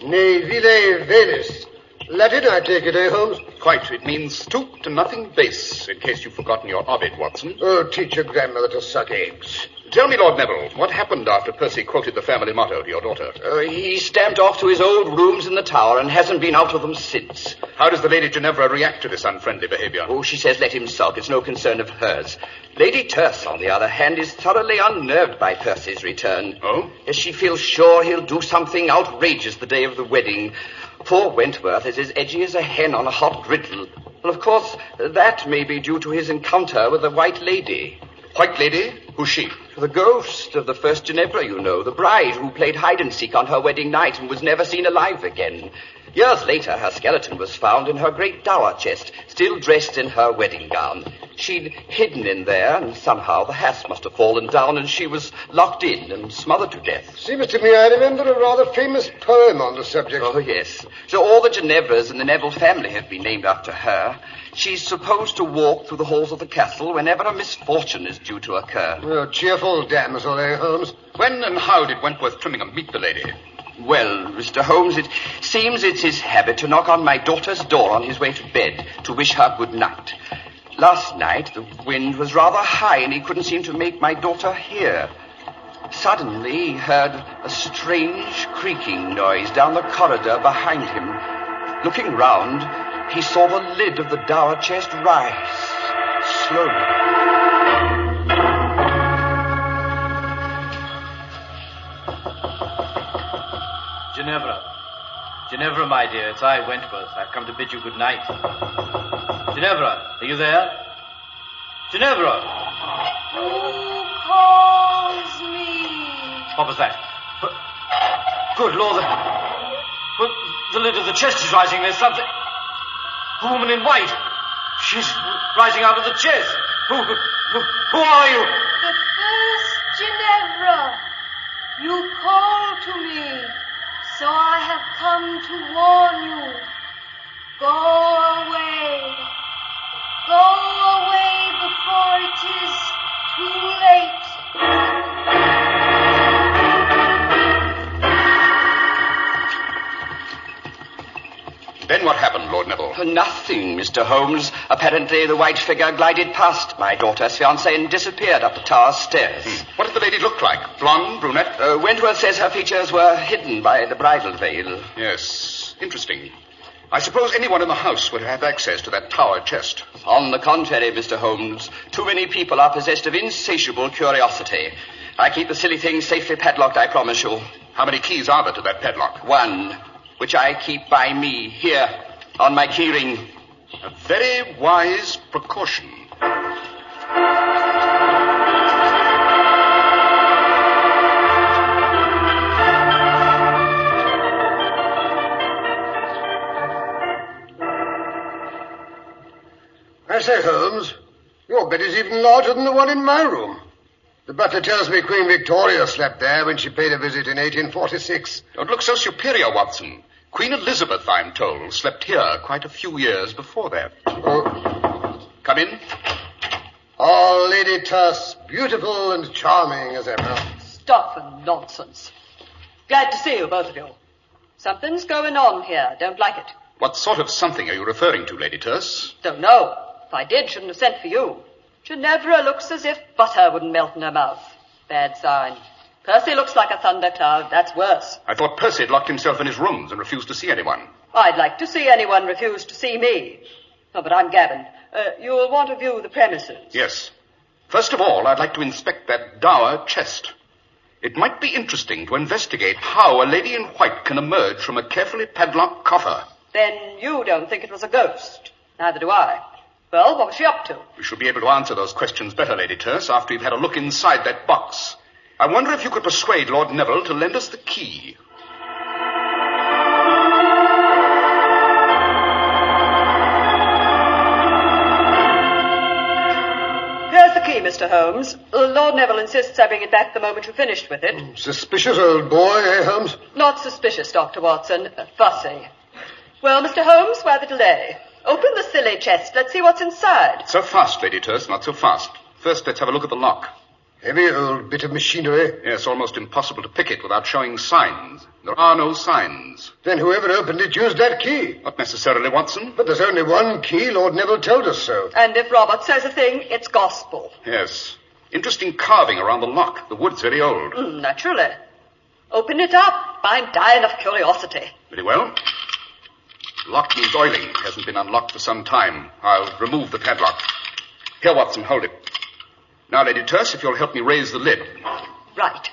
Speaker 18: Ne vile velis. Latin, I take it, Holmes?
Speaker 21: Quite. It means stoop to nothing base, in case you've forgotten your Ovid, Watson.
Speaker 18: Oh, teach your grandmother to suck eggs.
Speaker 21: Tell me, Lord Neville, what happened after Percy quoted the family motto to your daughter?
Speaker 3: He stamped off to his old rooms in the tower and hasn't been out of them since.
Speaker 21: How does the Lady Ginevra react to this unfriendly behavior?
Speaker 3: Oh, she says let him sulk. It's no concern of hers. Lady Terce, on the other hand, is thoroughly unnerved by Percy's return.
Speaker 21: Oh?
Speaker 3: As she feels sure he'll do something outrageous the day of the wedding. Poor Wentworth is as edgy as a hen on a hot griddle. Well, of course, that may be due to his encounter with the White Lady.
Speaker 21: White Lady? Who's she?
Speaker 3: The ghost of the first Ginevra, you know, the bride who played hide-and-seek on her wedding night and was never seen alive again. Years later, her skeleton was found in her great dower chest, still dressed in her wedding gown. She'd hidden in there, and somehow the hasp must have fallen down, and she was locked in and smothered to death.
Speaker 18: Seems to me I remember a rather famous poem on the subject.
Speaker 3: Oh, yes. So all the Ginevras in the Neville family have been named after her. She's supposed to walk through the halls of the castle whenever a misfortune is due to occur.
Speaker 18: Oh, cheerful damsel, Holmes?
Speaker 21: When and how did Wentworth Trimmingham meet the lady?
Speaker 3: Well, Mr. Holmes, it seems it's his habit to knock on my daughter's door on his way to bed to wish her good night. Last night, the wind was rather high and he couldn't seem to make my daughter hear. Suddenly, he heard a strange creaking noise down the corridor behind him. Looking round, he saw the lid of the dower chest rise slowly.
Speaker 13: Ginevra, my dear, it's I, Wentworth. I've come to bid you good night. Ginevra, are you there? Ginevra!
Speaker 5: Who calls me?
Speaker 13: What was that? Good Lord, the lid of the chest is rising. There's something... A woman in white. She's rising out of the chest. Who are you?
Speaker 5: The first Ginevra. You call to me. So I have come to warn you. Go away. Go away before it is too late.
Speaker 21: Then what happened, Lord Neville?
Speaker 3: Nothing, Mr. Holmes. Apparently the white figure glided past my daughter's fiancé and disappeared up the tower stairs.
Speaker 21: What did the lady look like? Blonde, brunette?
Speaker 3: Wentworth says her features were hidden by the bridal veil.
Speaker 21: Yes, interesting. I suppose anyone in the house would have access to that tower chest.
Speaker 3: On the contrary, Mr. Holmes, too many people are possessed of insatiable curiosity. I keep the silly thing safely padlocked, I promise you.
Speaker 21: How many keys are there to that padlock?
Speaker 3: One, which I keep by me, here, on my keyring.
Speaker 21: A very wise precaution.
Speaker 20: I say, Holmes, your bed is even larger than the one in my room. The butler tells me Queen Victoria slept there when she paid a visit in 1846.
Speaker 21: Don't look so superior, Watson. Queen Elizabeth, I'm told, slept here quite a few years before that.
Speaker 20: Oh.
Speaker 21: Come in.
Speaker 20: Oh, Lady Tuss, beautiful and charming as ever.
Speaker 14: Stuff and nonsense. Glad to see you, both of you. Something's going on here. Don't like it.
Speaker 21: What sort of something are you referring to, Lady Tuss?
Speaker 14: Don't know. If I did, shouldn't have sent for you. Ginevra looks as if butter wouldn't melt in her mouth. Bad sign. Percy looks like a thundercloud. That's worse.
Speaker 21: I thought Percy had locked himself in his rooms and refused to see anyone.
Speaker 14: I'd like to see anyone refuse to see me. Oh, but I'm gabbing. You'll want to view the premises.
Speaker 21: Yes. First of all, I'd like to inspect that dower chest. It might be interesting to investigate how a lady in white can emerge from a carefully padlocked coffer.
Speaker 14: Then you don't think it was a ghost. Neither do I. Well, what was she up to?
Speaker 21: We shall be able to answer those questions better, Lady Terse, after you've had a look inside that box. I wonder if you could persuade Lord Neville to lend us the key.
Speaker 14: Here's the key, Mr. Holmes. Lord Neville insists I bring it back the moment you've finished with it.
Speaker 20: Suspicious old boy, eh, Holmes?
Speaker 14: Not suspicious, Dr. Watson. Fussy. Well, Mr. Holmes, why the delay? Open the silly chest. Let's see what's inside.
Speaker 21: So fast, Lady Terse, not so fast. First, let's have a look at the lock.
Speaker 20: Heavy old bit of machinery.
Speaker 21: Yes, almost impossible to pick it without showing signs. There are no signs.
Speaker 20: Then whoever opened it used that key.
Speaker 21: Not necessarily, Watson.
Speaker 20: But there's only one key. Lord Neville told us so.
Speaker 14: And if Robert says a thing, it's gospel.
Speaker 21: Yes. Interesting carving around the lock. The wood's very old.
Speaker 14: Naturally. Open it up. I'm dying of curiosity.
Speaker 21: Very well. Lock needs oiling. It hasn't been unlocked for some time. I'll remove the padlock. Here, Watson, hold it. Now, Lady Terse, if you'll help me raise the lid.
Speaker 14: Right.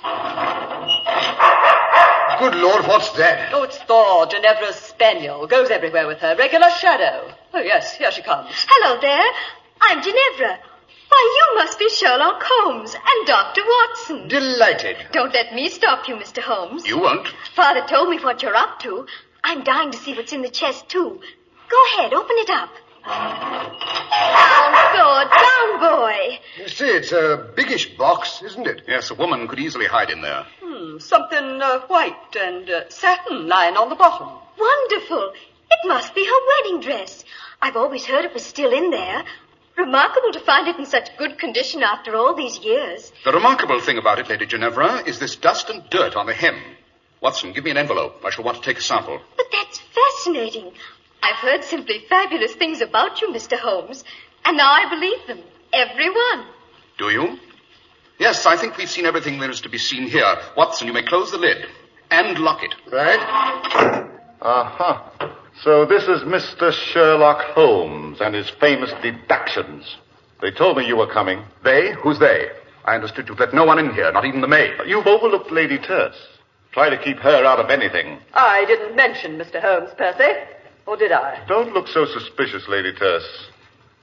Speaker 20: Good Lord, what's that?
Speaker 14: Oh, it's Thor, Ginevra's spaniel. Goes everywhere with her. Regular shadow. Oh, yes, here she comes.
Speaker 5: Hello there. I'm Ginevra. Why, you must be Sherlock Holmes and Dr. Watson.
Speaker 20: Delighted.
Speaker 5: Don't let me stop you, Mr. Holmes.
Speaker 21: You won't.
Speaker 5: Father told me what you're up to. I'm dying to see what's in the chest, too. Go ahead, open it up. Down, sword, down, boy.
Speaker 20: You see, it's a biggish box, isn't it?
Speaker 21: Yes, a woman could easily hide in there.
Speaker 14: Something white and satin lying on the bottom.
Speaker 5: Wonderful. It must be her wedding dress. I've always heard it was still in there. Remarkable to find it in such good condition after all these years.
Speaker 21: The remarkable thing about it, Lady Ginevra, is this dust and dirt on the hem. Watson, give me an envelope. I shall want to take a sample.
Speaker 5: But that's fascinating. I've heard simply fabulous things about you, Mr. Holmes, and now I believe them. Every one.
Speaker 21: Do you? Yes, I think we've seen everything there is to be seen here. Watson, you may close the lid and lock it.
Speaker 23: Right. Uh-huh. So this is Mr. Sherlock Holmes and his famous deductions. They told me you were coming.
Speaker 21: They? Who's they? I understood you'd let no one in here, not even the maid.
Speaker 23: You've overlooked Lady Terse. Try to keep her out of anything.
Speaker 14: I didn't mention Mr. Holmes, Percy. Or did I?
Speaker 23: Don't look so suspicious, Lady Terse.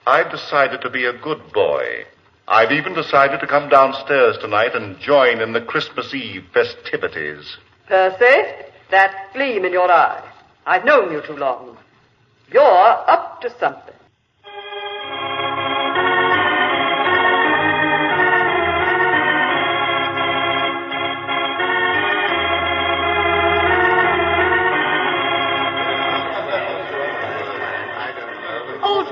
Speaker 23: I've decided to be a good boy. I've even decided to come downstairs tonight and join in the Christmas Eve festivities.
Speaker 14: Percy, that gleam in your eye. I've known you too long. You're up to something.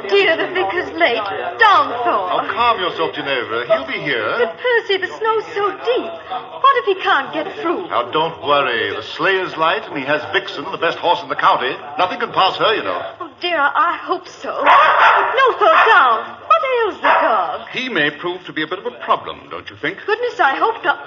Speaker 5: Dear, the vicar's late. Downpour.
Speaker 23: Oh, calm yourself, Ginevra. He'll be here.
Speaker 5: But, Percy, the snow's so deep. What if he can't get through?
Speaker 23: Now, don't worry. The sleigh is light, and he has Vixen, the best horse in the county. Nothing can pass her, you know.
Speaker 5: Oh, dear, I hope so. No, fall down. What ails the dog?
Speaker 21: He may prove to be a bit of a problem, don't you think?
Speaker 5: Goodness, I hope not.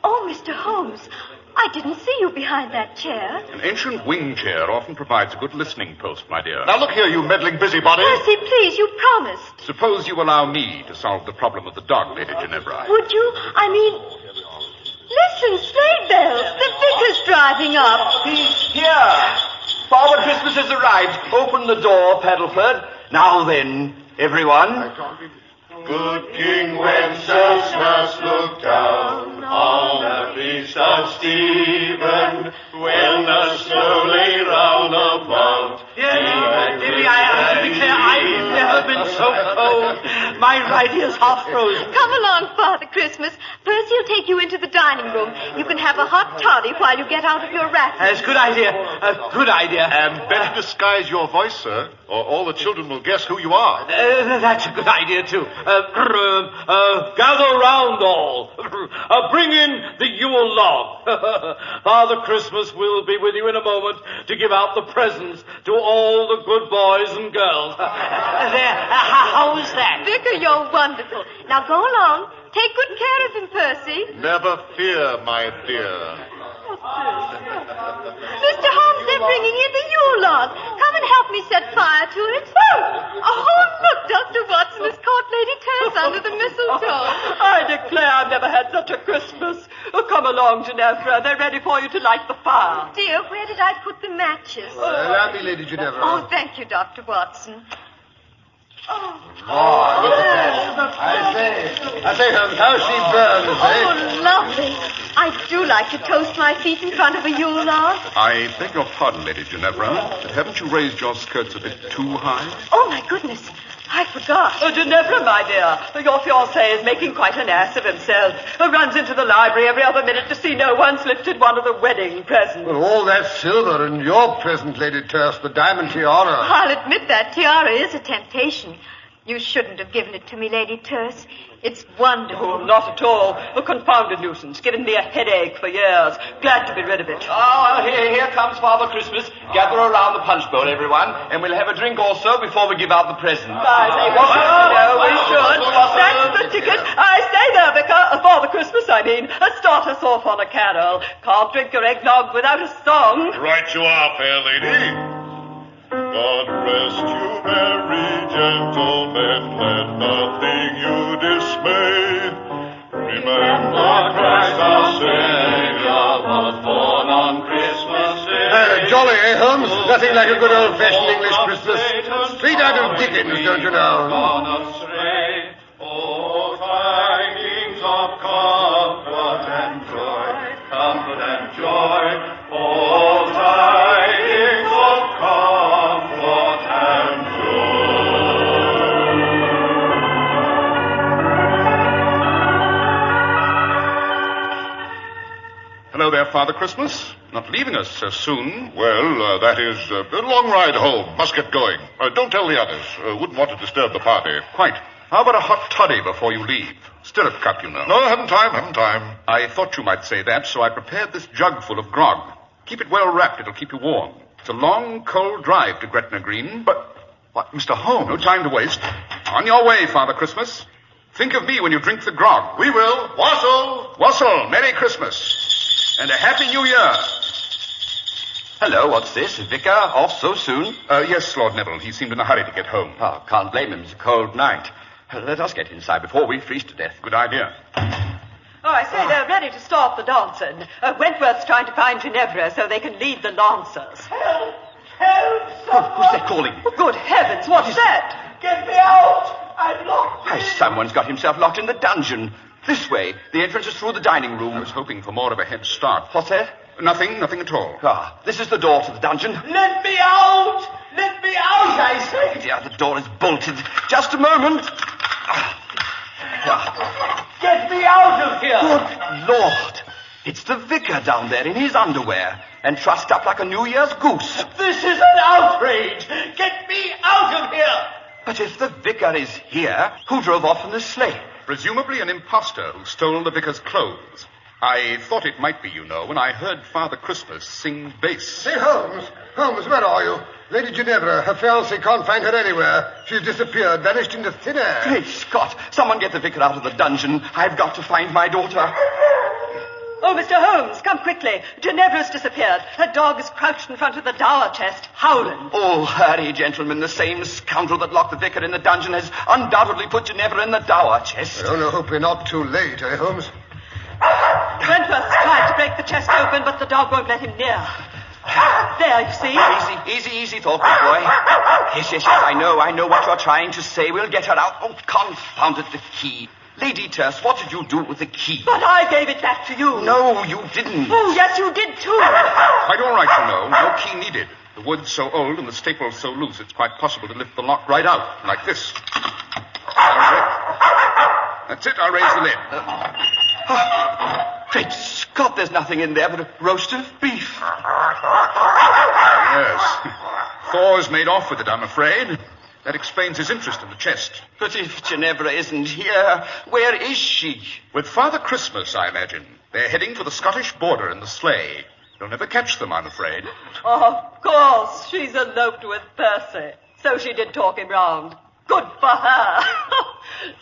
Speaker 5: Oh, Mr. Holmes, I didn't see you behind that chair.
Speaker 21: An ancient wing chair often provides a good listening post, my dear.
Speaker 23: Now, look here, you meddling busybody.
Speaker 5: Percy, please, you promised.
Speaker 21: Suppose you allow me to solve the problem of the dog, Lady Ginevra.
Speaker 5: Would you? I mean... Listen, sleigh bells. The vicar's driving up.
Speaker 13: He's here. Father Christmas has arrived. Open the door, Paddleford. Now then, everyone.
Speaker 23: Good King Wenceslas looked down on the feast of Stephen when the snow lay round about.
Speaker 13: Dearie, I declare I've never been so cold. My right ear's half frozen.
Speaker 5: Come along, Father Christmas. Percy will take you into the dining room. You can have a hot toddy while you get out of your wrap.
Speaker 13: That's a good idea. A good idea.
Speaker 23: And better disguise your voice, sir, or all the children will guess who you are.
Speaker 13: That's a good idea, too. Gather round all. Bring in the Yule log. Father Christmas will be with you in a moment to give out the presents to all the good boys and girls. How is that?
Speaker 5: Vicar, you're wonderful. Now go along. Take good care of him, Percy.
Speaker 23: Never fear, my dear.
Speaker 5: Mr. Holmes, they're bringing in the Yule log. Come and help me set fire to it. Oh, look, Dr. Watson has caught Lady Terse under the mistletoe.
Speaker 14: I declare I've never had such a Christmas. Oh, come along, Ginevra. They're ready for you to light the fire.
Speaker 5: Dear, where did I put the matches?
Speaker 18: Allow me, Lady Ginevra.
Speaker 5: Oh, thank you, Dr. Watson.
Speaker 18: Oh, look at that. I say, Holmes, how she burns, eh?
Speaker 5: Oh, lovely. I do like to toast my feet in front of a Yule log.
Speaker 21: I beg your pardon, Lady Ginevra, but haven't you raised your skirts a bit too high?
Speaker 5: Oh, my goodness. I forgot.
Speaker 14: Oh, Ginevra, my dear, your fiancé is making quite an ass of himself. Runs into the library every other minute to see no one's lifted one of the wedding presents.
Speaker 18: Well, all that silver and your present, Lady Terse, the diamond tiara.
Speaker 5: I'll admit that tiara is a temptation. You shouldn't have given it to me, Lady Terse. It's wonderful.
Speaker 14: Oh, not at all. A confounded nuisance, given me a headache for years. Glad to be rid of it.
Speaker 3: Oh, here comes Father Christmas. Gather around the punch bowl, everyone, and we'll have a drink or so before we give out the present.
Speaker 14: I say, we should. That's the ticket. I say there, Vicar. Father Christmas, I mean. Start us off on a carol. Can't drink your eggnog without a song.
Speaker 23: Right you are, fair lady. God rest you, merry gentlemen, let nothing you dismay. Remember Christ our Savior was born on Christmas Day.
Speaker 18: Jolly, eh, Holmes? Nothing like a good old-fashioned English Christmas. Straight out of Dickens, don't you know?
Speaker 23: Oh, tidings of comfort and joy, comfort and joy. Oh, tidings of comfort and
Speaker 21: Hello there, Father Christmas. Not leaving us so soon.
Speaker 23: Well, that is a long ride home. Must get going. Don't tell the others. Wouldn't want to disturb the party.
Speaker 21: Quite. How about a hot toddy before you leave? Stirrup cup, you know.
Speaker 23: No, haven't time.
Speaker 21: I thought you might say that, so I prepared this jug full of grog. Keep it well wrapped, it'll keep you warm. It's a long, cold drive to Gretna Green, but...
Speaker 23: What, Mr. Holmes?
Speaker 21: No time to waste. On your way, Father Christmas. Think of me when you drink the grog.
Speaker 23: We will. Wassail!
Speaker 21: Wassail, Merry Christmas. And a Happy New Year.
Speaker 3: Hello, what's this? Vicar off so soon?
Speaker 21: Yes, Lord Neville. He seemed in a hurry to get home.
Speaker 3: Oh, can't blame him. It's a cold night. Let us get inside before we freeze to death.
Speaker 21: Good idea.
Speaker 14: Oh, I say, they're ready to start the dancing. Wentworth's trying to find Ginevra so they can lead the lancers.
Speaker 17: Help! Help!
Speaker 3: Who's that calling?
Speaker 14: Good heavens, what's that?
Speaker 17: Get me out! I'm locked in.
Speaker 3: Someone's got himself locked in the dungeon. This way. The entrance is through the dining room.
Speaker 21: I was hoping for more of a head start.
Speaker 3: What's that?
Speaker 21: Nothing at all.
Speaker 3: Ah, this is the door to the dungeon.
Speaker 17: Let me out! Let me out, I say!
Speaker 3: Yeah, the door is bolted. Just a moment.
Speaker 17: Get me out of here!
Speaker 3: Good Lord. It's the vicar down there in his underwear and trussed up like a New Year's goose.
Speaker 17: This is an outrage! Get me out of here!
Speaker 3: But if the vicar is here, who drove off in the sleigh?
Speaker 21: Presumably an impostor who stole the vicar's clothes. I thought it might be, you know, when I heard Father Christmas sing bass.
Speaker 20: Say, Holmes, where are you? Lady Ginevra, her fiancé can't find her anywhere. She's disappeared, vanished into thin air.
Speaker 3: Great Scott! Someone get the vicar out of the dungeon. I've got to find my daughter.
Speaker 14: Oh, Mr. Holmes, come quickly. Ginevra's disappeared. Her dog is crouched in front of the dower chest, howling.
Speaker 3: Oh, hurry, gentlemen. The same scoundrel that locked the vicar in the dungeon has undoubtedly put Ginevra in the dower chest.
Speaker 20: I don't hope we're not too late, Holmes?
Speaker 14: Wentworth's tried to break the chest open, but the dog won't let him near. There, you see?
Speaker 3: Easy, thoughtful boy. Yes, I know what you're trying to say. We'll get her out. Oh, confound it, the key. Lady Terse, what did you do with the key?
Speaker 14: But I gave it back to you.
Speaker 3: No, you didn't.
Speaker 14: Oh, yes, you did, too.
Speaker 21: Quite all right, you know. No key needed. The wood's so old and the staples so loose, it's quite possible to lift the lock right out, like this. That's it, I'll raise the lid.
Speaker 3: Great Scott, there's nothing in there but a roast of beef.
Speaker 21: Yes. Thor's made off with it, I'm afraid. That explains his interest in the chest.
Speaker 3: But if Ginevra isn't here, where is she?
Speaker 21: With Father Christmas, I imagine. They're heading for the Scottish border in the sleigh. You'll never catch them, I'm afraid.
Speaker 14: Oh, of course. She's eloped with Percy. So she did talk him round. Good for her.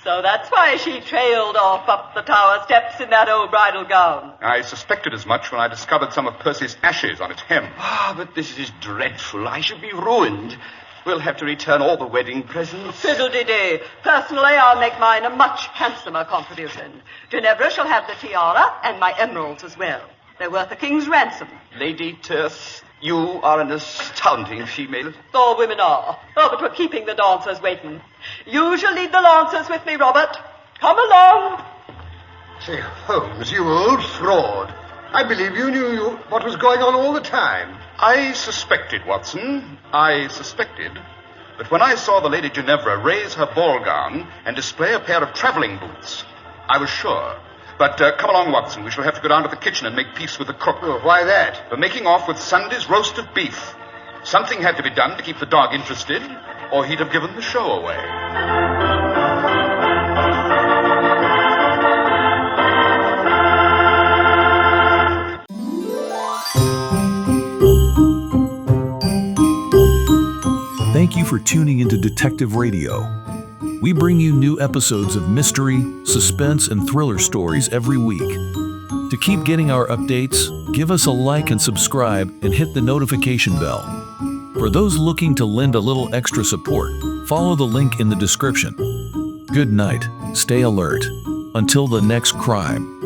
Speaker 14: So that's why she trailed off up the tower steps in that old bridal gown.
Speaker 21: I suspected as much when I discovered some of Percy's ashes on its hem.
Speaker 3: But this is dreadful. I should be ruined. We'll have to return all the wedding presents.
Speaker 14: Fiddle-de-dee. Personally, I'll make mine a much handsomer contribution. Ginevra shall have the tiara and my emeralds as well. They're worth a king's ransom.
Speaker 3: Lady Terse, you are an astounding female.
Speaker 14: All women are. Oh, but we're keeping the dancers waiting. You shall lead the lancers with me, Robert. Come along.
Speaker 20: Say, Holmes, you old fraud. I believe you knew what was going on all the time.
Speaker 21: I suspected, Watson. I suspected. But when I saw the Lady Ginevra raise her ball gown and display a pair of traveling boots, I was sure. But come along, Watson. We shall have to go down to the kitchen and make peace with the cook.
Speaker 20: Oh, why that?
Speaker 21: For making off with Sunday's roast of beef. Something had to be done to keep the dog interested, or he'd have given the show away.
Speaker 10: Thank you for tuning into Detective Radio. We bring you new episodes of mystery, suspense, and thriller stories every week. To keep getting our updates, give us a like and subscribe and hit the notification bell. For those looking to lend a little extra support, follow the link in the description. Good night, stay alert. Until the next crime.